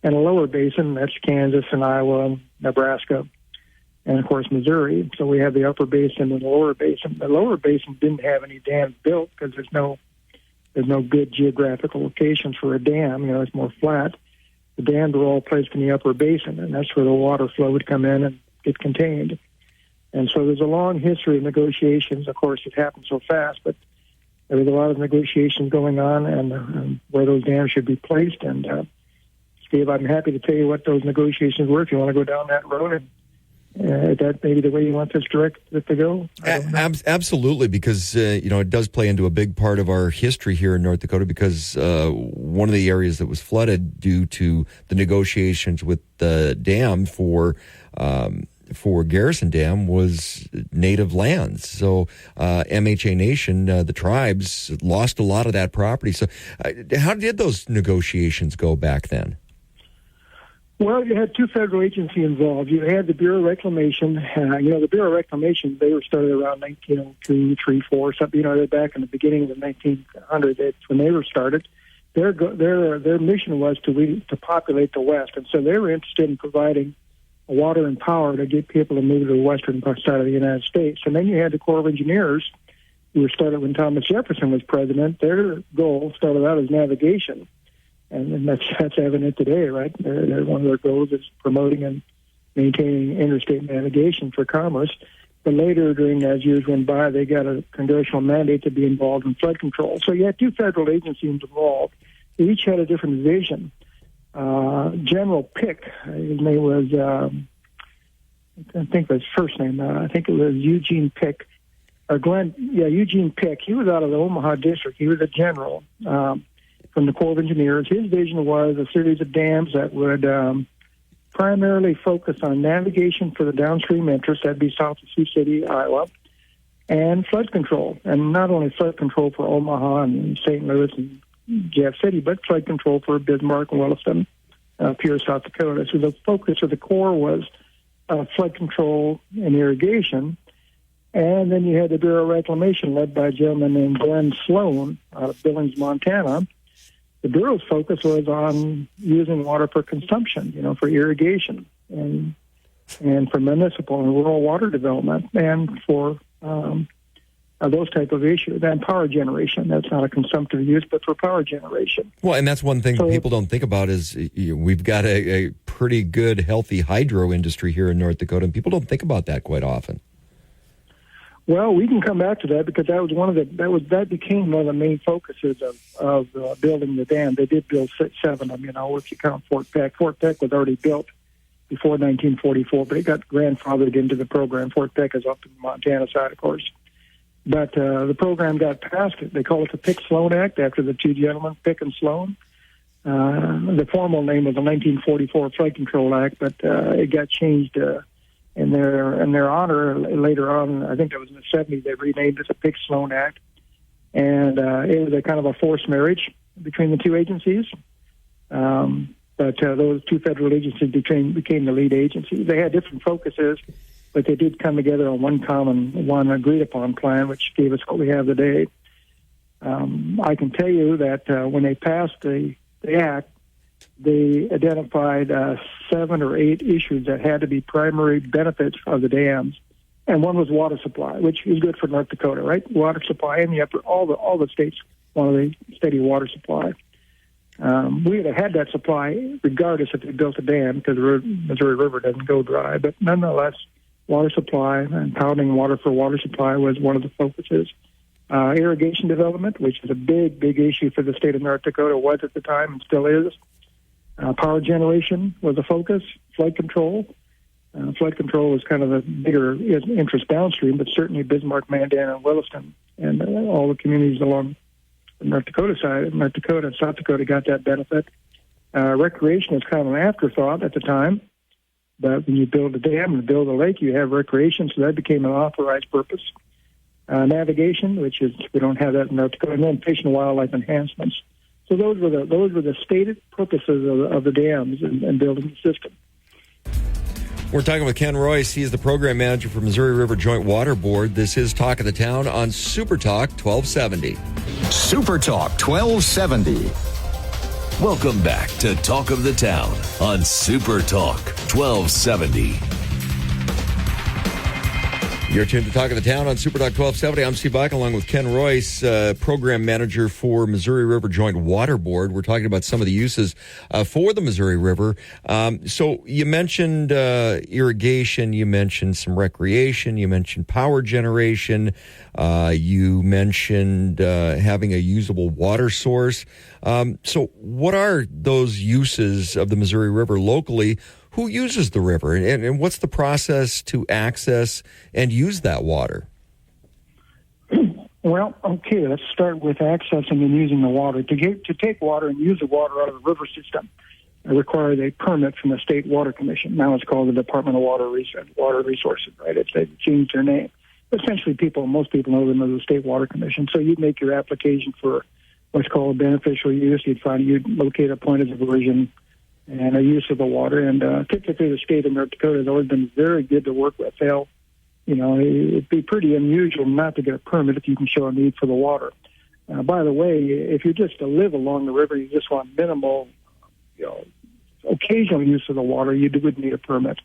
and a lower basin, that's Kansas and Iowa and Nebraska, and, of course, Missouri. So we have the upper basin and the lower basin. The lower basin didn't have any dams built because there's no good geographical locations for a dam. It's more flat. The dams were all placed in the upper basin, and that's where the water flow would come in and get contained. And so there's a long history of negotiations. Of course, it happened so fast, but there was a lot of negotiations going on and where those dams should be placed. And, Steve, I'm happy to tell you what those negotiations were if you want to go down that road. And that maybe the way you want this to go?
Absolutely, because, it does play into a big part of our history here in North Dakota, because one of the areas that was flooded due to the negotiations with the dam for Garrison Dam was native lands. So MHA Nation, the tribes, lost a lot of that property. So how did those negotiations go back then?
Well, you had two federal agencies involved. You had the Bureau of Reclamation. The Bureau of Reclamation, they were started around 1902, 3, 4, something. They're back in the beginning of the 1900s. That's when they were started. Their mission was to populate the West, and so they were interested in providing water and power to get people to move to the western side of the United States. And then you had the Corps of Engineers, who were started when Thomas Jefferson was president. Their goal started out as navigation. And that's evident today, right? One of their goals is promoting and maintaining interstate navigation for commerce. But later, as years went by, they got a congressional mandate to be involved in flood control. So you had two federal agencies involved. They each had a different vision. General Pick, his name was, I think it was his first name. I think it was Eugene Pick. Eugene Pick. He was out of the Omaha district. He was a general from the Corps of Engineers. His vision was a series of dams that would primarily focus on navigation for the downstream interests, that'd be south of Sioux City, Iowa, and flood control. And not only flood control for Omaha and St. Louis and Jeff City, but flood control for Bismarck and Williston, Pure, South Dakota. So the focus of the Corps was flood control and irrigation. And then you had the Bureau of Reclamation led by a gentleman named Glenn Sloan out of Billings, Montana. The Bureau's focus was on using water for consumption, for irrigation and for municipal and rural water development and for those type of issues. And power generation, that's not a consumptive use, but for power generation.
Well, and that's one thing that people don't think about is we've got a pretty good, healthy hydro industry here in North Dakota, and people don't think about that quite often.
Well, we can come back to that because that became one of the main focuses of building the dam. They did build 7 of them, if you count Fort Peck. Fort Peck was already built before 1944, but it got grandfathered into the program. Fort Peck is up in the Montana side, of course. But the program got passed. They call it the Pick-Sloan Act after the two gentlemen, Pick and Sloan. The formal name was the 1944 Flood Control Act, but it got changed in their honor later on. I think that was in the 70s. They renamed it the Pick-Sloan Act, and it was a kind of a forced marriage between the two agencies. But those two federal agencies became the lead agencies. They had different focuses, but they did come together on one agreed-upon plan, which gave us what we have today. I can tell you that when they passed the act, they identified 7 or 8 issues that had to be primary benefits of the dams, and one was water supply, which is good for North Dakota, right? Water supply in the upper, all the states wanted a steady water supply. We would have had that supply regardless if they built a dam because the Missouri River doesn't go dry, but nonetheless, water supply and pounding water for water supply was one of the focuses. Irrigation development, which is a big, big issue for the state of North Dakota, was at the time and still is. Power generation was a focus. Flood control. Flood control was kind of a bigger interest downstream, but certainly Bismarck, Mandan, and Williston, and all the communities along the North Dakota side. North Dakota and South Dakota got that benefit. Recreation was kind of an afterthought at the time. But when you build a dam and build a lake, you have recreation, so that became an authorized purpose. Navigation, which is we don't have that in North Dakota, and then fish and wildlife enhancements. So those were the stated purposes of the dams and building the system.
We're talking with Ken Royce. He's the program manager for Missouri River Joint Water Board. This is Talk of the Town on Super Talk 1270.
Super Talk 1270.
Welcome back to Talk of the Town on Super Talk 1270.
You're tuned to Talk of the Town on Super Talk 1270. I'm Steve Bach, along with Ken Royce, program manager for Missouri River Joint Water Board. We're talking about some of the uses for the Missouri River. So you mentioned irrigation, you mentioned some recreation, you mentioned power generation, you mentioned having a usable water source. So what are those uses of the Missouri River locally? Who uses the river, and what's the process to access and use that water?
Well, okay, let's start with accessing and using the water. To take water and use the water out of the river system, it requires a permit from the State Water Commission. Now it's called the Department of Water Resources, right? They've changed their name. Essentially, most people know them as the State Water Commission. So you'd make your application for what's called beneficial use. You'd locate a point of diversion and a use of the water. And typically the state of North Dakota has always been very good to work with. It'd be pretty unusual not to get a permit if you can show a need for the water. By the way, if you just live along the river, you just want minimal, occasional use of the water, you would need a permit.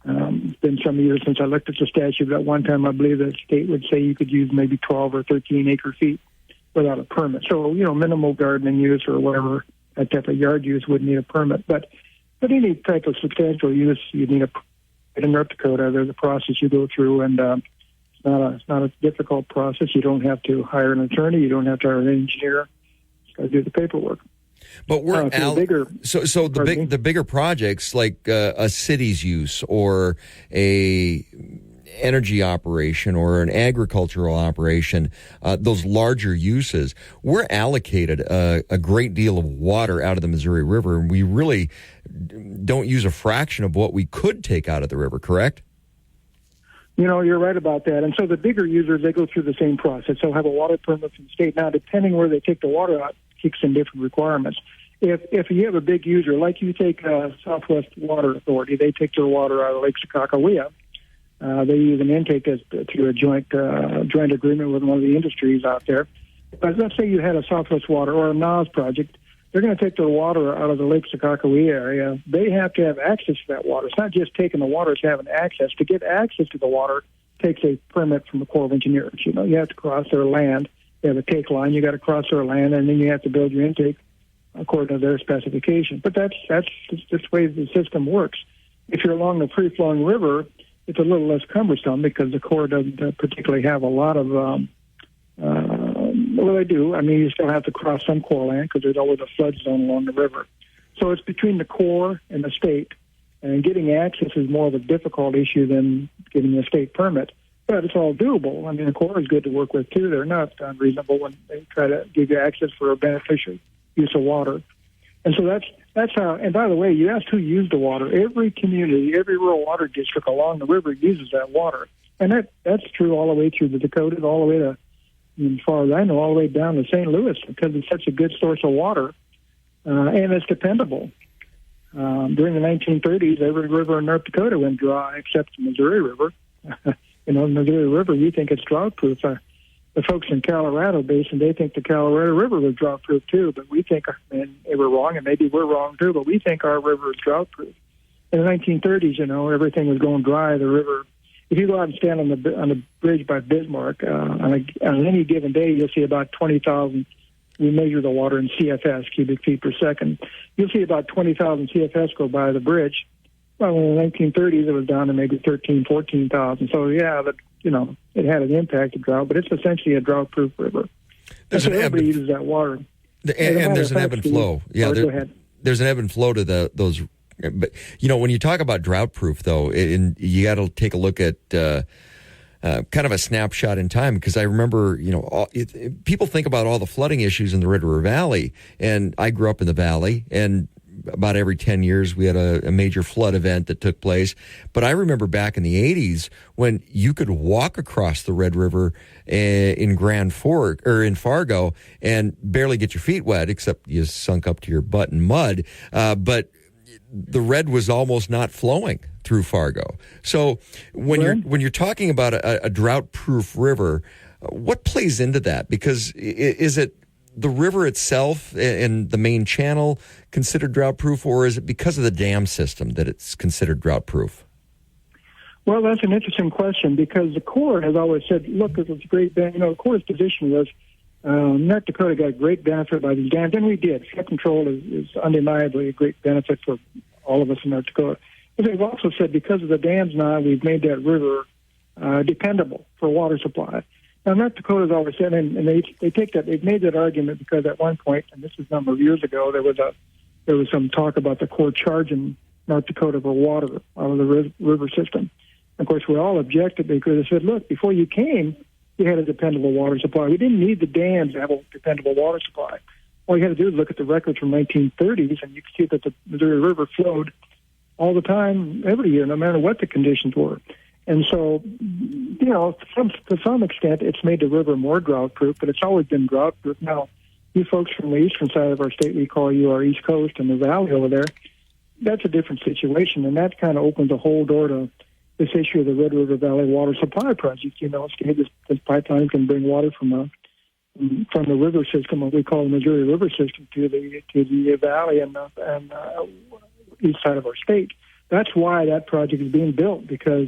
It's been some years since I looked at the statute. At one time, I believe the state would say you could use maybe 12 or 13 acre feet without a permit. So, minimal gardening use or whatever, that type of yard use would need a permit. But any type of substantial use, you need a permit. In North Dakota, there's a process you go through, and it's not a difficult process. You don't have to hire an attorney. You don't have to hire an engineer. Just got to do the paperwork.
But we're the bigger projects like a city's use or a energy operation or an agricultural operation, those larger uses, we're allocated a great deal of water out of the Missouri River, and we really don't use a fraction of what we could take out of the river, correct?
You're right about that. And so the bigger users, they go through the same process. They'll have a water permit from the state. Now, depending where they take the water out, kicks in different requirements. If you have a big user, like you take Southwest Water Authority, they take their water out of Lake Sakakawea. They use an intake through a joint agreement with one of the industries out there. But let's say you had a Southwest Water or a NAS project. They're going to take their water out of the Lake Sakakawea area. They have to have access to that water. It's not just taking the water, it's having access. To get access to the water takes a permit from the Corps of Engineers. You have to cross their land. They have a take line. You got to cross their land, and then you have to build your intake according to their specification. But that's the way the system works. If you're along the free-flowing river, it's a little less cumbersome because the Corps doesn't particularly have a lot of well, they do. I mean, you still have to cross some Corps land because there's always a flood zone along the river. So it's between the Corps and the state, and getting access is more of a difficult issue than getting a state permit. But it's all doable. I mean, the Corps is good to work with, too. They're not unreasonable when they try to give you access for a beneficial use of water. And so that's how, and by the way, you asked who used the water. Every community, every rural water district along the river uses that water. And that's true all the way through the Dakotas, all the way to, as far as I know, all the way down to St. Louis, because it's such a good source of water, and it's dependable. During the 1930s, every river in North Dakota went dry except the Missouri River. The Missouri River, you think it's drought-proof. The folks in Colorado Basin, they think the Colorado River was drought-proof too, but we think, and they were wrong, and maybe we're wrong too, but we think our river is drought-proof. In the 1930s, everything was going dry. The river, if you go out and stand on the bridge by Bismarck, on any given day, you'll see about 20,000. We measure the water in CFS, cubic feet per second. You'll see about 20,000 CFS go by the bridge. Well, in the 1930s, it was down to maybe 13,000, 14,000. So, yeah, it had an impact of drought, but it's essentially a drought-proof river. Everybody uses that water.
And there's an ebb and flow. Yeah, there's an ebb and flow to those. But, when you talk about drought-proof, though, you got to take a look at kind of a snapshot in time, because I remember, people think about all the flooding issues in the Red River Valley, and I grew up in the valley, and about every 10 years we had a major flood event that took place. But I remember back in the 80s when you could walk across the Red River in Grand Fork or in Fargo and barely get your feet wet, except you sunk up to your butt in mud. But the red was almost not flowing through Fargo. So when you're talking about a drought-proof river, what plays into that? Because is it the river itself and the main channel considered drought-proof, or is it because of the dam system that it's considered drought-proof?
Well, that's an interesting question, because the Corps has always said, look, it's a great, the Corps' position was North Dakota got great benefit by these dams, and we did. Flood control is undeniably a great benefit for all of us in North Dakota. But they've also said because of the dams now, we've made that river dependable for water supply. Now, North Dakota's always said, and they take that, they've made that argument because at one point, and this was a number of years ago, there was some talk about the Corps charging North Dakota for water out of the river system. Of course, we all objected because they said, look, before you came, you had a dependable water supply. We didn't need the dams to have a dependable water supply. All you had to do is look at the records from 1930s, and you could see that the Missouri River flowed all the time, every year, no matter what the conditions were. And so, to some extent, it's made the river more drought-proof, but it's always been drought-proof. Now, you folks from the eastern side of our state, we call you our East Coast and the valley over there, that's a different situation, and that kind of opens a whole door to this issue of the Red River Valley Water Supply Project. This pipeline can bring water from the river system, what we call the Missouri River system, to the valley and east side of our state. That's why that project is being built, because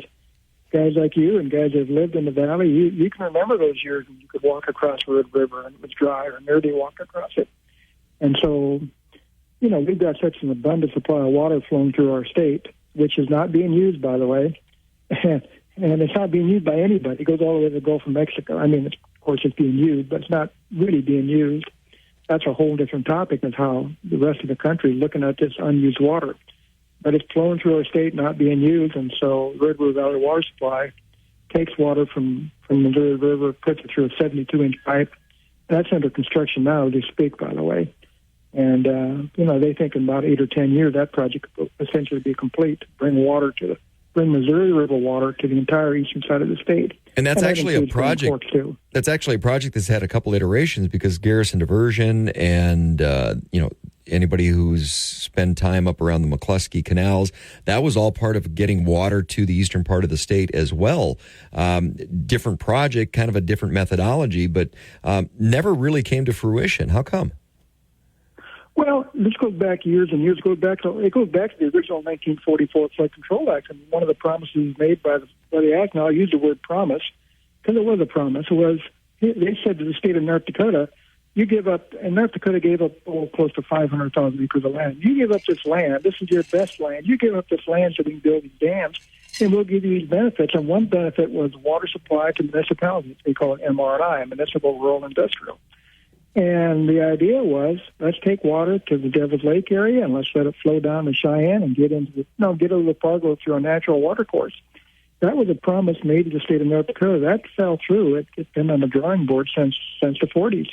guys like you and guys that have lived in the valley, you can remember those years when you could walk across the Red River and it was dry, or nearly walk across it. And so, we've got such an abundant supply of water flowing through our state, which is not being used, by the way. And it's not being used by anybody. It goes all the way to the Gulf of Mexico. I mean, of course, it's being used, but it's not really being used. That's a whole different topic of how the rest of the country is looking at this unused water. But it's flowing through our state, not being used, and so Red River Valley Water Supply takes water from the Missouri River, puts it through a 72-inch pipe. That's under construction now, as we speak, by the way. And, they think in about 8 or 10 years that project will essentially be complete, bring Missouri River water to the entire eastern side of the state.
And that's actually a project. That's actually a project that's had a couple iterations, because Garrison Diversion and anybody who's spent time up around the McCluskey canals, that was all part of getting water to the eastern part of the state as well. Different project, kind of a different methodology, but never really came to fruition. How come?
Well, this goes back years and years. It goes back to the original 1944 Flood Control Act, and one of the promises made by the Act. Now I use the word promise because it was a promise. They said to the state of North Dakota, you give up, and North Dakota gave up close to 500,000 acres of land. You give up this land. This is your best land. You give up this land so we can build these dams, and we'll give you these benefits. And one benefit was water supply to municipalities. They call it MRI, Municipal Rural Industrial. And the idea was, let's take water to the Devil's Lake area and let's let it flow down to Cheyenne and get into the Fargo through a natural water course. That was a promise made to the state of North Dakota. That fell through. It's been on the drawing board since the 40s.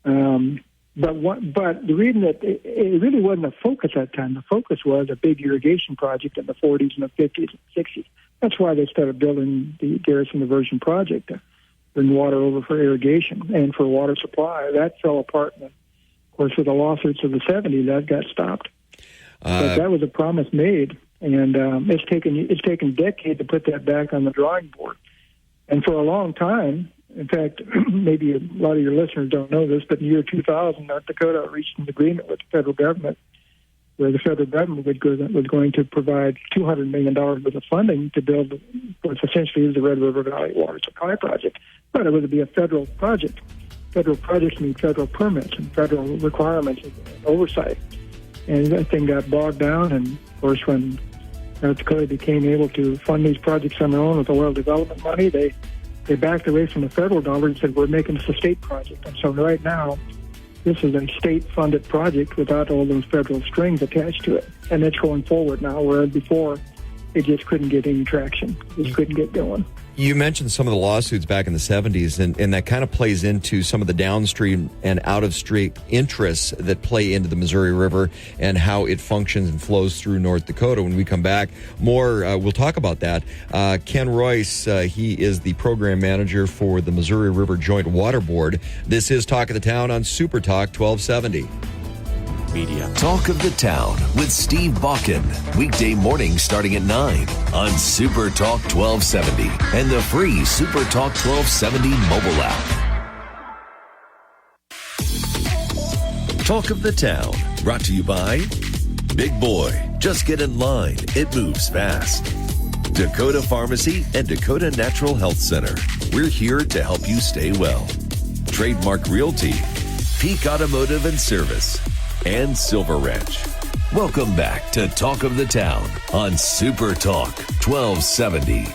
But the reason that it really wasn't a focus at that time. The focus was a big irrigation project in the 40s and the 50s and 60s. That's why they started building the Garrison Diversion Project. Bring water over for irrigation and for water supply. That fell apart. And of course, with the lawsuits of the 70s, that got stopped. But that was a promise made, and it's taken decades to put that back on the drawing board. And for a long time, in fact, maybe a lot of your listeners don't know this, but in the year 2000, North Dakota reached an agreement with the federal government where the federal government was going to provide $200 million worth of funding to build what essentially is the Red River Valley Water Supply Project. But it would be a federal project. Federal projects need federal permits and federal requirements and oversight. And that thing got bogged down, and of course when North Dakota became able to fund these projects on their own with oil development money, they backed away from the federal dollars and said, we're making this a state project. And so right now, this is a state-funded project without all those federal strings attached to it. And it's going forward now, whereas before it just couldn't get any traction. It just couldn't get going.
You mentioned some of the lawsuits back in the 70s, and that kind of plays into some of the downstream and out-of-state interests that play into the Missouri River and how it functions and flows through North Dakota. When we come back, we'll talk about that. Ken Royce, he is the program manager for the Missouri River Joint Water Board. This is Talk of the Town on Super Talk 1270.
Media. Talk of the Town with Steve Bakken. Weekday mornings starting at 9 on Super Talk 1270 and the free Super Talk 1270 mobile app. Talk of the Town brought to you by Big Boy. Just get in line. It moves fast. Dakota Pharmacy and Dakota Natural Health Center. We're here to help you stay well. Trademark Realty. Peak Automotive and Service. And Silver Ranch. Welcome back to Talk of the Town on Super Talk 1270.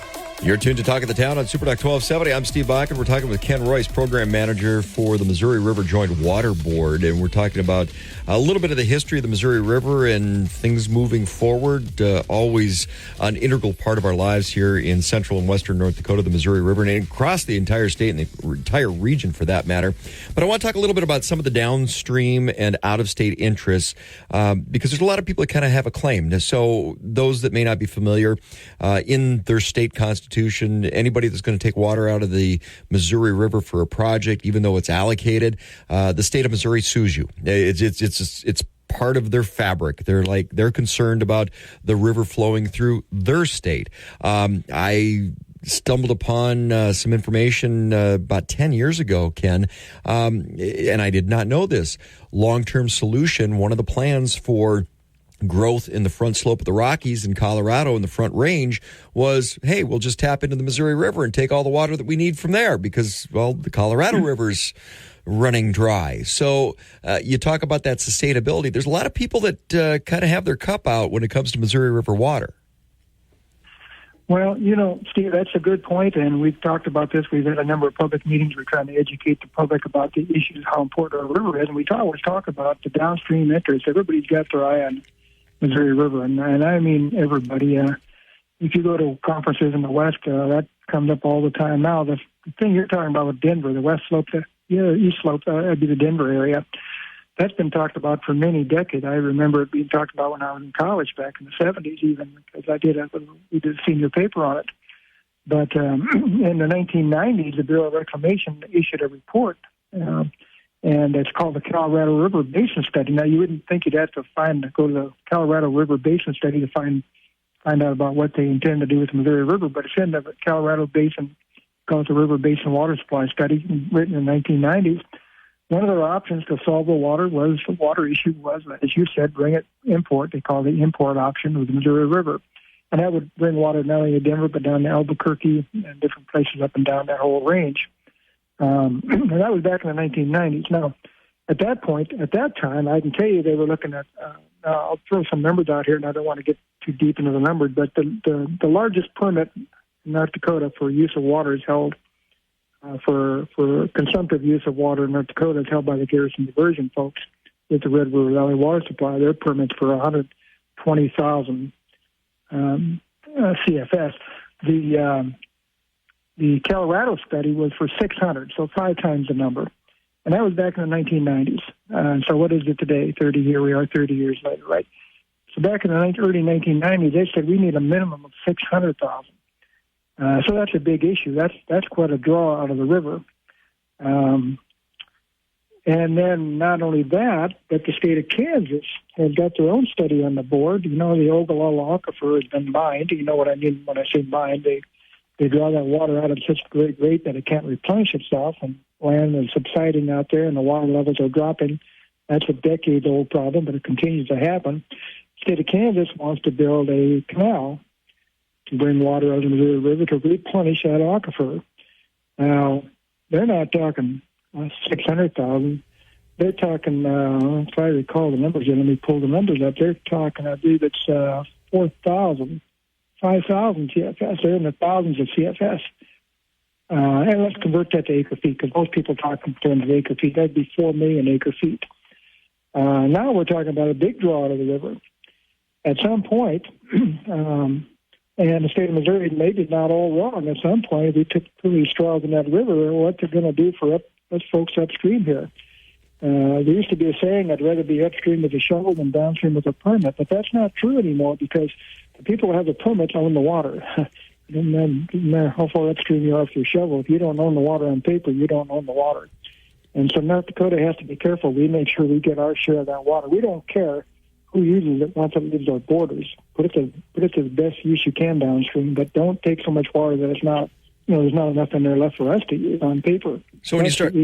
You're tuned to Talk of the Town on Super Talk 1270. I'm Steve Bakken. We're talking with Ken Royce, program manager for the Missouri River Joint Water Board, and we're talking about a little bit of the history of the Missouri River and things moving forward. Always an integral part of our lives here in central and western North Dakota, the Missouri River, and across the entire state and the entire region for that matter. But I want to talk a little bit about some of the downstream and out-of-state interests because there's a lot of people that kind of have a claim. So those that may not be familiar, in their state constitution, anybody that's going to take water out of the Missouri River for a project, even though it's allocated, the state of Missouri sues you. It's part of their fabric. They're concerned about the river flowing through their state. I stumbled upon some information about 10 years ago, Ken, and I did not know this. Long-term solution, one of the plans for growth in the front slope of the Rockies in Colorado in the Front Range was, hey, we'll just tap into the Missouri River and take all the water that we need from there because, well, the Colorado River's running dry. So you talk about that sustainability. There's a lot of people that kind of have their cup out when it comes to Missouri River water.
Well, Steve, that's a good point, and we've talked about this. We've had a number of public meetings. We're trying to educate the public about the issues, how important our river is, and we always talk about the downstream interests. Everybody's got their eye on Missouri River, and I mean everybody. If you go to conferences in the West, that comes up all the time now. The thing you're talking about with Denver, the West Slope, East Slope, that'd be the Denver area. That's been talked about for many decades. I remember it being talked about when I was in college back in the 70s even, because we did a senior paper on it. But in the 1990s, the Bureau of Reclamation issued a report, and it's called the Colorado River Basin Study. Now, you wouldn't think you'd have to go to the Colorado River Basin Study to find out about what they intend to do with the Missouri River, but it's in the Colorado Basin, called the River Basin Water Supply Study, written in the 1990s. One of their options to solve the water issue was, as you said, import. They call it the import option with the Missouri River. And that would bring water not only to Denver, but down to Albuquerque and different places up and down that whole range. And that was back in the 1990s. Now, at that time, I can tell you they were looking at, I'll throw some numbers out here, and I don't want to get too deep into the numbers, but the largest permit in North Dakota for use of water is held for consumptive use of water in North Dakota is held by the Garrison Diversion folks with the Red River Valley Water Supply. Their permits for 120,000 CFS. The Colorado study was for 600, so 5 times the number. And that was back in the 1990s. So what is it today? Here we are 30 years later, right? So back in the early 1990s, they said we need a minimum of 600,000. So that's a big issue. That's quite a draw out of the river. And then not only that, but the state of Kansas has got their own study on the board. The Ogallala Aquifer has been mined. You know what I mean when I say mined. They draw that water out at such a great rate that it can't replenish itself, and land is subsiding out there, and the water levels are dropping. That's a decades-old problem, but it continues to happen. The state of Kansas wants to build a canal to bring water out of the Missouri River to replenish that aquifer. Now, they're not talking 600,000. They're talking, if I recall the numbers here, let me pull the numbers up. They're talking, I believe it's 4,000, 5,000 CFS. They're in the thousands of CFS. And let's convert that to acre feet, because most people talk in terms of acre feet. That'd be 4 million acre feet. Now we're talking about a big draw out of the river. At some point, And the state of Missouri, maybe not all wrong. At some point, we took too many straws in that river. What they're going to do for us folks upstream here? There used to be a saying, "I'd rather be upstream with a shovel than downstream with a permit," but that's not true anymore because the people who have the permits own the water. And then no matter how far upstream you are with your shovel, if you don't own the water on paper, you don't own the water. And so North Dakota has to be careful. We make sure we get our share of that water. We don't care who uses it once it leaves our borders. Put it to the best use you can downstream, but don't take so much water that it's not, there's not enough in there left for us to use on paper.
So when you start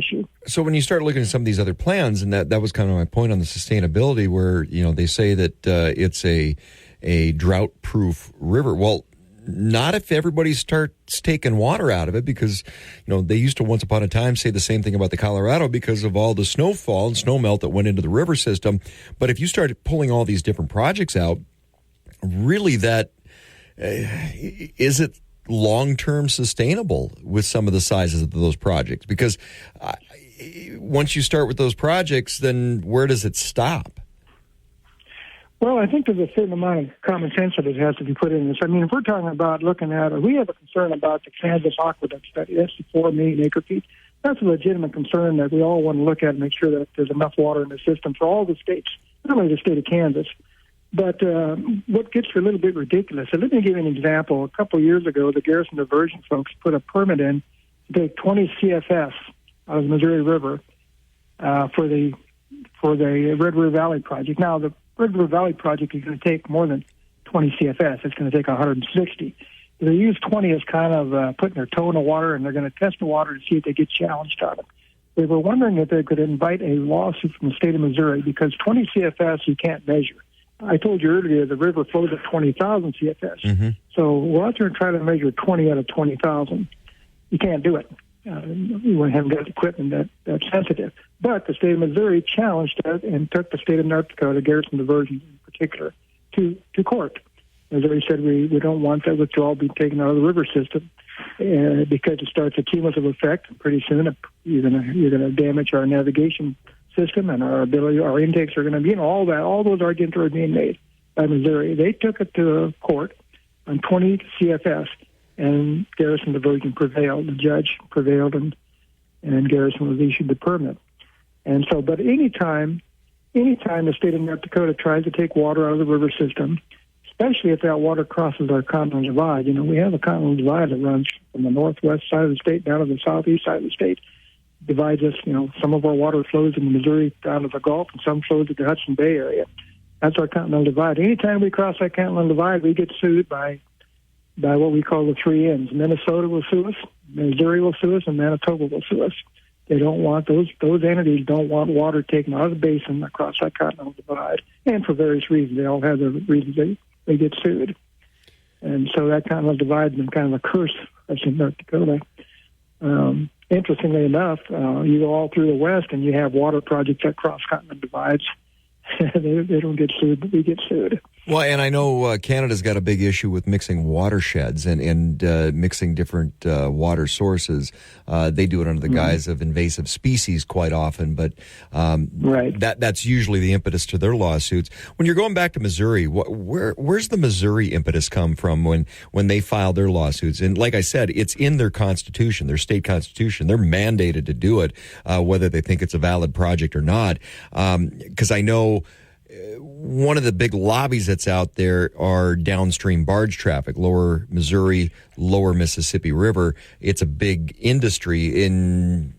looking at some of these other plans, and that was kind of my point on the sustainability, where they say that it's a drought-proof river. Well, not if everybody starts taking water out of it, because they used to once upon a time say the same thing about the Colorado because of all the snowfall and snowmelt that went into the river system. But if you started pulling all these different projects out, really, that is it long-term sustainable with some of the sizes of those projects? Because once you start with those projects, then where does it stop?
Well, I think there's a certain amount of common sense that has to be put in this. I mean, if we're talking about we have a concern about the Kansas aqueduct study. That's the 4 million acre feet. That's a legitimate concern that we all want to look at and make sure that there's enough water in the system for all the states, not only the state of Kansas. But what gets a little bit ridiculous, and let me give you an example. A couple of years ago, the Garrison Diversion folks put a permit in to take 20 CFS out of the Missouri River for the Red River Valley project. Now, the Red River Valley project is going to take more than 20 CFS. It's going to take 160. They use 20 as kind of putting their toe in the water, and they're going to test the water to see if they get challenged on it. They were wondering if they could invite a lawsuit from the state of Missouri because 20 CFS you can't measure. I told you earlier the river flows at 20,000 CFS. Mm-hmm. So we're out there and try to measure 20 out of 20,000. You can't do it. We haven't got equipment that's sensitive. But the state of Missouri challenged it and took the state of North Dakota, Garrison Diversion in particular, to court. Missouri said we don't want that withdrawal be taken out of the river system because it starts a cumulative effect. Pretty soon you're going to damage our navigation system and our intakes are going to be, all those arguments are being made by Missouri. They took it to court on 20 CFS, and Garrison Diversion prevailed. The judge prevailed, and Garrison was issued the permit. And so, but anytime the state of North Dakota tries to take water out of the river system, especially if that water crosses our continental divide, we have a continental divide that runs from the northwest side of the state down to the southeast side of the state. Divides us, some of our water flows in the Missouri down to the Gulf, and some flows to the Hudson Bay area. That's our continental divide. Anytime we cross that continental divide, we get sued by what we call the 3 Ns. Minnesota will sue us, Missouri will sue us, and Manitoba will sue us. They don't want those entities don't want water taken out of the basin across that continental divide, and for various reasons. They all have their reasons they get sued. And so that continental divide has been kind of a curse of North Dakota. Interestingly enough, you go all through the West and you have water projects that cross continental divides. They don't get sued, but we get sued.
Well, and I know Canada's got a big issue with mixing watersheds and mixing different water sources. They do it under the guise of invasive species quite often, but right. That's usually the impetus to their lawsuits. When you're going back to Missouri, where's the Missouri impetus come from when they file their lawsuits? And like I said, it's in their constitution, their state constitution. They're mandated to do it, whether they think it's a valid project or not. Because I know one of the big lobbies that's out there are downstream barge traffic, lower Missouri, lower Mississippi River. It's a big industry in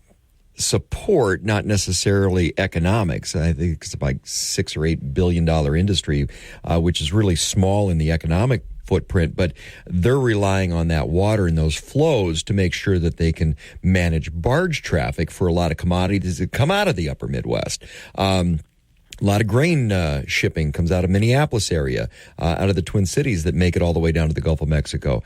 support, not necessarily economics. I think it's about $6 or $8 billion industry, which is really small in the economic footprint, but they're relying on that water and those flows to make sure that they can manage barge traffic for a lot of commodities that come out of the upper Midwest. A lot of grain shipping comes out of Minneapolis area, out of the Twin Cities that make it all the way down to the Gulf of Mexico.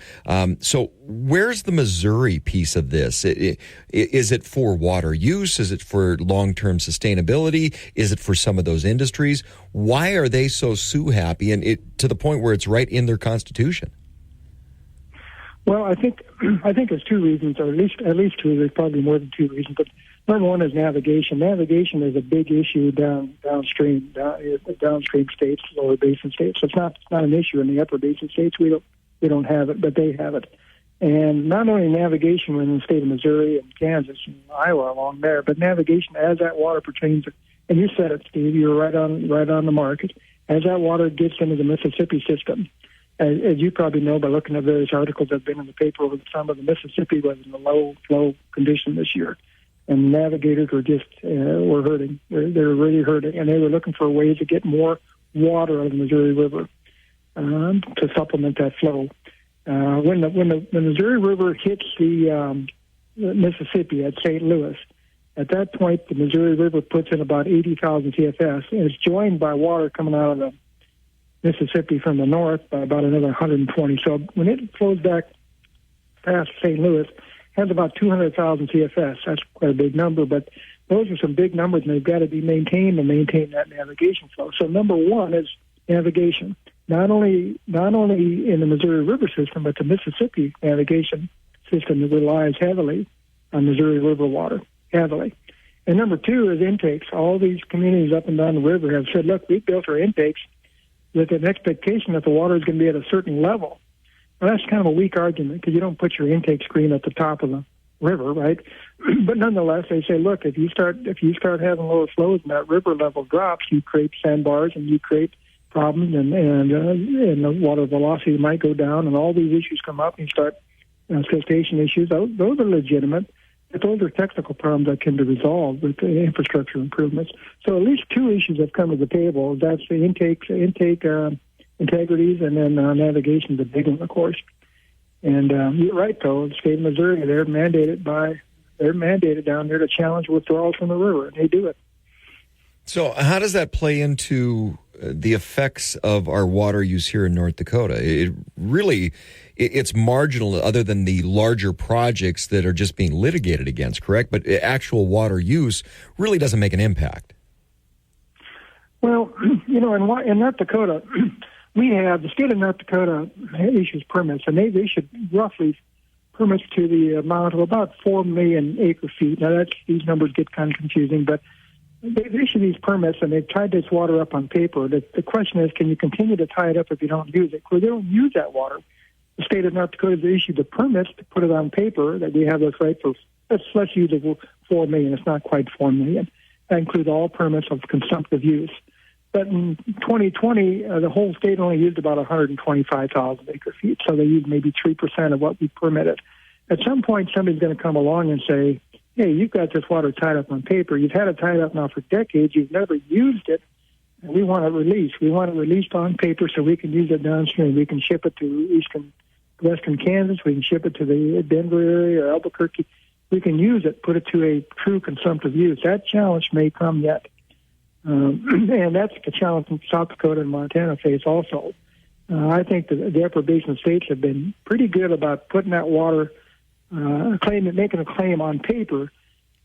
So where's the Missouri piece of this? Is it for water use? Is it for long-term sustainability? Is it for some of those industries? Why are they so sue-happy and to the point where it's right in their constitution?
Well, I think there's two reasons, or at least two. There's probably more than two reasons, but number one is navigation. Navigation is a big issue downstream states, lower basin states. So it's not an issue in the upper basin states. We We don't have it, but they have it. And not only navigation within the state of Missouri and Kansas and Iowa along there, but navigation as that water pertains. And you said it, Steve. You were right on the mark. As that water gets into the Mississippi system, as you probably know by looking at various articles that have been in the paper over the summer, the Mississippi was in a low flow condition this year, and navigators were just were hurting. They're really hurting, and they were looking for ways to get more water out of the Missouri River to supplement that flow. When the Missouri River hits the Mississippi at St. Louis, at that point the Missouri River puts in about 80,000 CFS, and it's joined by water coming out of the Mississippi from the north by about another 120. So when it flows back past St. Louis, it has about 200,000 CFS. That's quite a big number, but those are some big numbers, and they've got to be maintained to maintain that navigation flow. So number one is navigation. Not only in the Missouri River system, but the Mississippi navigation system that relies heavily on Missouri River water, heavily. And number two is intakes. All these communities up and down the river have said, look, we've built our intakes with an expectation that the water is going to be at a certain level. Well, that's kind of a weak argument because you don't put your intake screen at the top of the river, right? But nonetheless, they say, look, if you start having lower flows and that river level drops, you create sandbars and you create problems, and the water velocity might go down, and all these issues come up, and you start siltation issues. Those are legitimate, but those are technical problems that can be resolved with the infrastructure improvements. So at least two issues have come to the table. That's the intake integrities, and then navigation, the big one, of course. And you're right, though. The state of Missouri, they're mandated down there to challenge withdrawals from the river, and they do it.
So how does that play into the effects of our water use here in North Dakota? It's marginal other than the larger projects that are just being litigated against, correct? But actual water use really doesn't make an impact.
Well, in North Dakota, the state of North Dakota issues permits, and they've issued roughly permits to the amount of about 4 million acre feet. Now, these numbers get kind of confusing, but they've issued these permits, and they've tied this water up on paper. The question is, can you continue to tie it up if you don't use it? Because they don't use that water. The state of North Dakota has issued the permits to put it on paper that we have this right for, let's use it 4 million. It's not quite 4 million. That includes all permits of consumptive use. But in 2020, the whole state only used about 125,000 acre feet, so they used maybe 3% of what we permitted. At some point, somebody's going to come along and say, hey, you've got this water tied up on paper. You've had it tied up now for decades. You've never used it. And we want it released. We want it released on paper so we can use it downstream. We can ship it to western Kansas. We can ship it to the Denver area or Albuquerque. We can use it, put it to a true consumptive use. That challenge may come yet. And that's the challenge South Dakota and Montana face also. I think the upper basin states have been pretty good about putting that water making a claim on paper,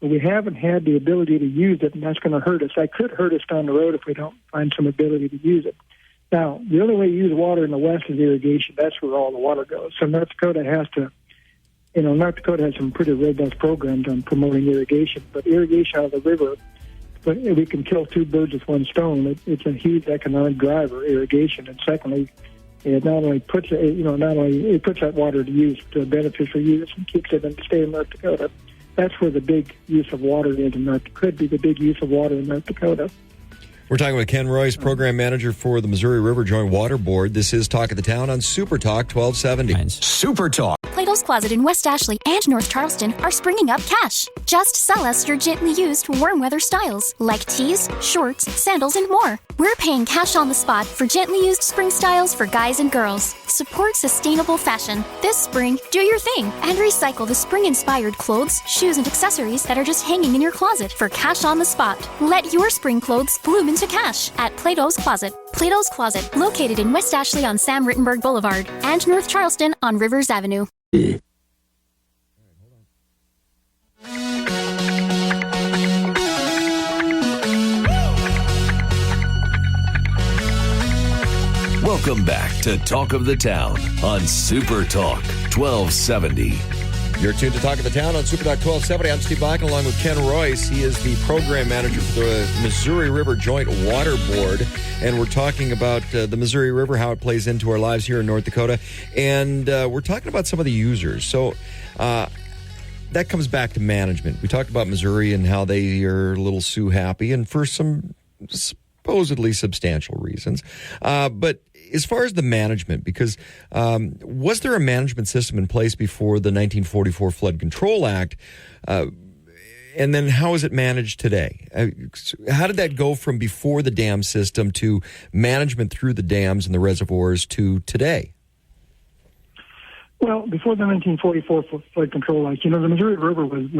but we haven't had the ability to use it, and that's going to hurt us. That could hurt us down the road if we don't find some ability to use it. Now, the only way you use water in the West is irrigation. That's where all the water goes. So North Dakota has some pretty robust programs on promoting irrigation, but irrigation out of the river, but we can kill two birds with one stone. It's a huge economic driver, irrigation, and secondly, it not only puts that water to use, to beneficial use, and keeps it in the state of North Dakota. That's where the big use of water is could be the big use of water in North Dakota.
We're talking with Ken Royce, Program Manager for the Missouri River Joint Water Board. This is Talk of the Town on Super Talk 1270.
Super Talk.
Plato's Closet in West Ashley and North Charleston are springing up cash. Just sell us your gently used warm weather styles like tees, shorts, sandals, and more. We're paying cash on the spot for gently used spring styles for guys and girls. Support sustainable fashion. This spring, do your thing and recycle the spring-inspired clothes, shoes, and accessories that are just hanging in your closet for cash on the spot. Let your spring clothes bloom into cash at Plato's Closet. Plato's Closet, located in West Ashley on Sam Rittenberg Boulevard and North Charleston on Rivers Avenue.
Welcome back to Talk of the Town on Super Talk 1270.
You're tuned to Talk of the Town on Super Talk 1270. I'm Steve Black along with Ken Royce. He is the program manager for the Missouri River Joint Water Board. And we're talking about the Missouri River, how it plays into our lives here in North Dakota. And we're talking about some of the users. So that comes back to management. We talked about Missouri and how they are a little Sioux happy, and for some supposedly substantial reasons. But as far as the management, because was there a management system in place before the 1944 Flood Control Act? And then how is it managed today? How did that go from before the dam system to management through the dams and the reservoirs to today?
Well, before the 1944 Flood Control Act, the Missouri River was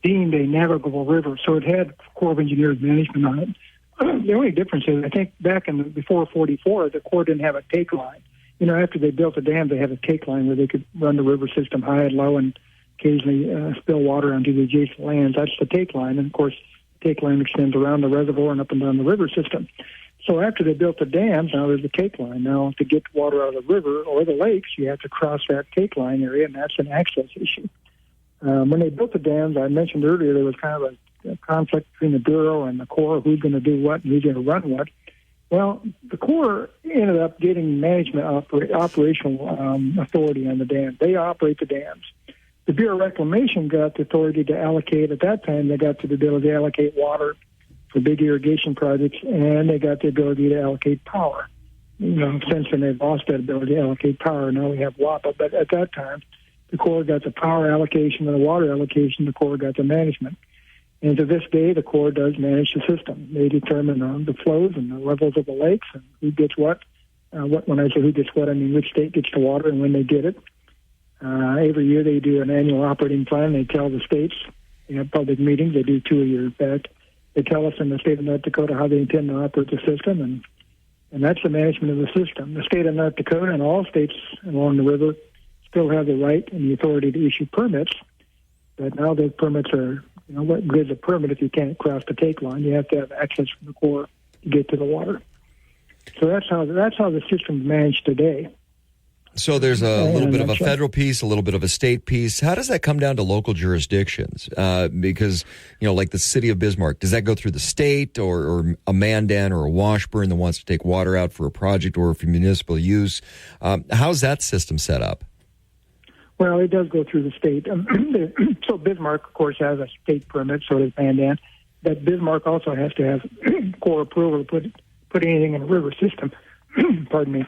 deemed a navigable river, so it had Corps of Engineers management on it. The only difference is, I think before 44, the Corps didn't have a take line. After they built the dam, they had a take line where they could run the river system high and low and occasionally spill water onto the adjacent lands. That's the take line. And, of course, the take line extends around the reservoir and up and down the river system. So after they built the dams, now there's a take line. Now, to get water out of the river or the lakes, you have to cross that take line area, and that's an access issue. When they built the dams, I mentioned earlier, there was kind of a conflict between the Bureau and the Corps, who's going to do what and who's going to run what. Well, the Corps ended up getting management operational authority on the dam. They operate the dams. The Bureau of Reclamation got the authority to allocate. At that time, they got the ability to allocate water for big irrigation projects, and they got the ability to allocate power. Since then they've lost that ability to allocate power. Now we have WAPA. But at that time, the Corps got the power allocation and the water allocation. The Corps got the management. And to this day, the Corps does manage the system. They determine the flows and the levels of the lakes and who gets what. When I say who gets what, I mean which state gets the water and when they get it. Every year they do an annual operating plan. They tell the states. They have public meetings. They do 2 a year back. They tell us in the state of North Dakota how they intend to operate the system, and that's the management of the system. The state of North Dakota and all states along the river still have the right and the authority to issue permits, but now those permits are, what good is a permit if you can't cross the take line? You have to have access from the Corps to get to the water. So that's how the system is managed today.
So there's a little bit of a federal piece, a little bit of a state piece. How does that come down to local jurisdictions? Because, like the city of Bismarck, does that go through the state or a Mandan or a Washburn that wants to take water out for a project or for municipal use? How's that system set up?
Well, it does go through the state. So Bismarck, of course, has a state permit, so does Mandan. But Bismarck also has to have Corps approval to put anything in the river system. Pardon me.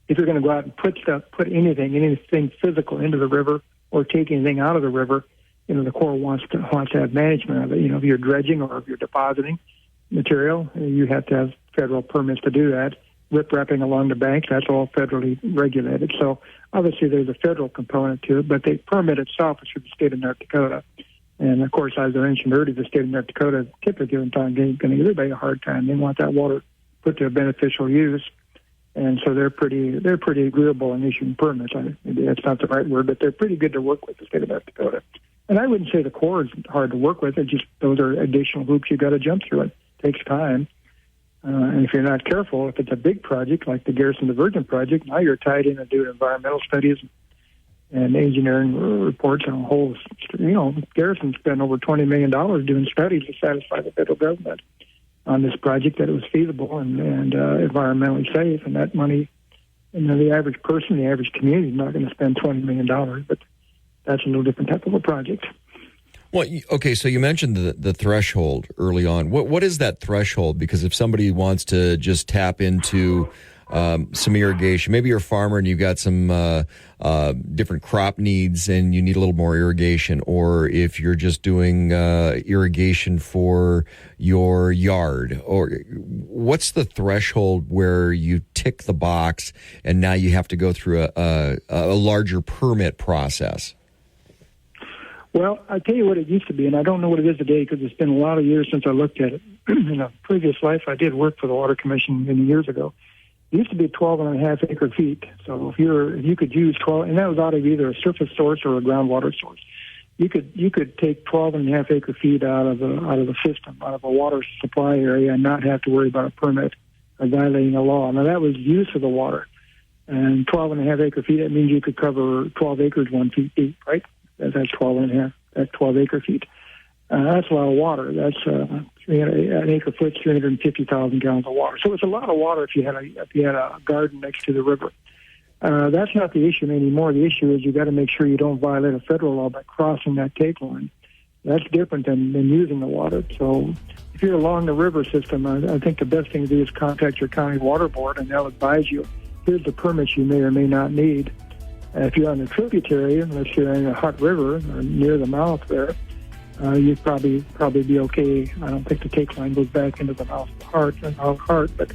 If you're going to go out and put anything physical into the river or take anything out of the river, the Corps wants to have management of it. If you're dredging or if you're depositing material, you have to have federal permits to do that. Rip-wrapping along the bank, that's all federally regulated. So obviously there's a federal component to it, but the permit itself is for the state of North Dakota. And of course, as I mentioned earlier, the state of North Dakota typically in time going to give everybody a hard time. They want that water put to a beneficial use. And so they're pretty agreeable in issuing permits. Maybe that's not the right word, but they're pretty good to work with, the state of North Dakota. And I wouldn't say the Corps is hard to work with. It's just those are additional hoops you've got to jump through. It takes time. And if you're not careful, if it's a big project like the Garrison Divergent project, now you're tied in to do environmental studies and engineering reports on a whole. Garrison spent over $20 million doing studies to satisfy the federal government on this project that it was feasible and environmentally safe, and that money, the average person, the average community is not going to spend $20 million, but that's a little different type of a project.
Well, okay, so you mentioned the threshold early on. What is that threshold? Because if somebody wants to just tap into some irrigation, maybe you're a farmer and you've got some different crop needs and you need a little more irrigation, or if you're just doing irrigation for your yard, or what's the threshold where you tick the box and now you have to go through a larger permit process?
Well, I tell you what it used to be, and I don't know what it is today because it's been a lot of years since I looked at it. In a previous life, I did work for the Water Commission many years ago. It used to be 12.5 acre feet. So if you could use 12, and that was out of either a surface source or a groundwater source. You could take 12.5 acre feet out of the system, out of a water supply area, and not have to worry about a permit or violating a law. Now that was use of the water. And 12.5 acre feet, that means you could cover 12 acres 1 feet deep, right? That's 12.5. That's 12 acre feet. That's a lot of water. That's an acre foot, 350,000 gallons of water. So it's a lot of water if you had a garden next to the river. That's not the issue anymore. The issue is you got to make sure you don't violate a federal law by crossing that take line. That's different than using the water. So if you're along the river system, I think the best thing to do is contact your county water board, and they'll advise you. Here's the permits you may or may not need. If you're on the tributary, unless you're in a hot river or near the mouth there, you'd probably be okay. I don't think the take line goes back into the mouth of the heart, but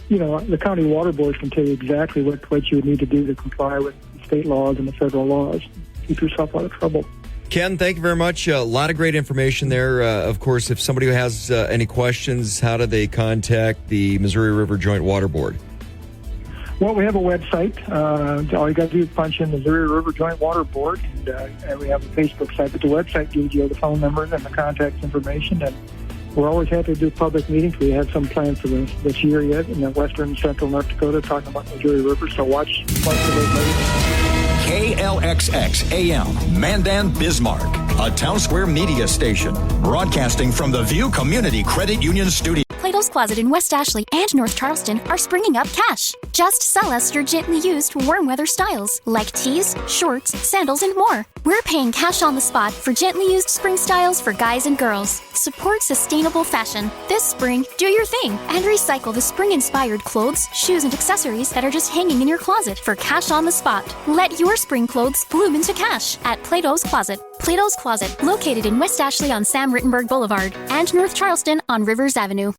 the county water boards can tell you exactly what you would need to do to comply with state laws and the federal laws. Keep yourself out of trouble.
Ken, thank you very much. A lot of great information there. Of course, if somebody has any questions, how do they contact the Missouri River Joint Water Board?
Well, we have a website. All you got to do is punch in Missouri River Joint Water Board, and we have a Facebook site. But the website gives you the phone numbers and the contact information. And we're always happy to do public meetings. We have some planned for this year yet in the western central North Dakota talking about Missouri River. So watch for those meetings.
KLXX AM, Mandan, Bismarck, a Town Square media station, broadcasting from the View Community Credit Union Studio.
Plato's Closet in West Ashley and North Charleston are springing up cash. Just sell us your gently used warm weather styles like tees, shorts, sandals, and more. We're paying cash on the spot for gently used spring styles for guys and girls. Support sustainable fashion. This spring, do your thing and recycle the spring-inspired clothes, shoes, and accessories that are just hanging in your closet for cash on the spot. Let your spring clothes bloom into cash at Plato's Closet. Plato's Closet, located in West Ashley on Sam Rittenberg Boulevard and North Charleston on Rivers Avenue.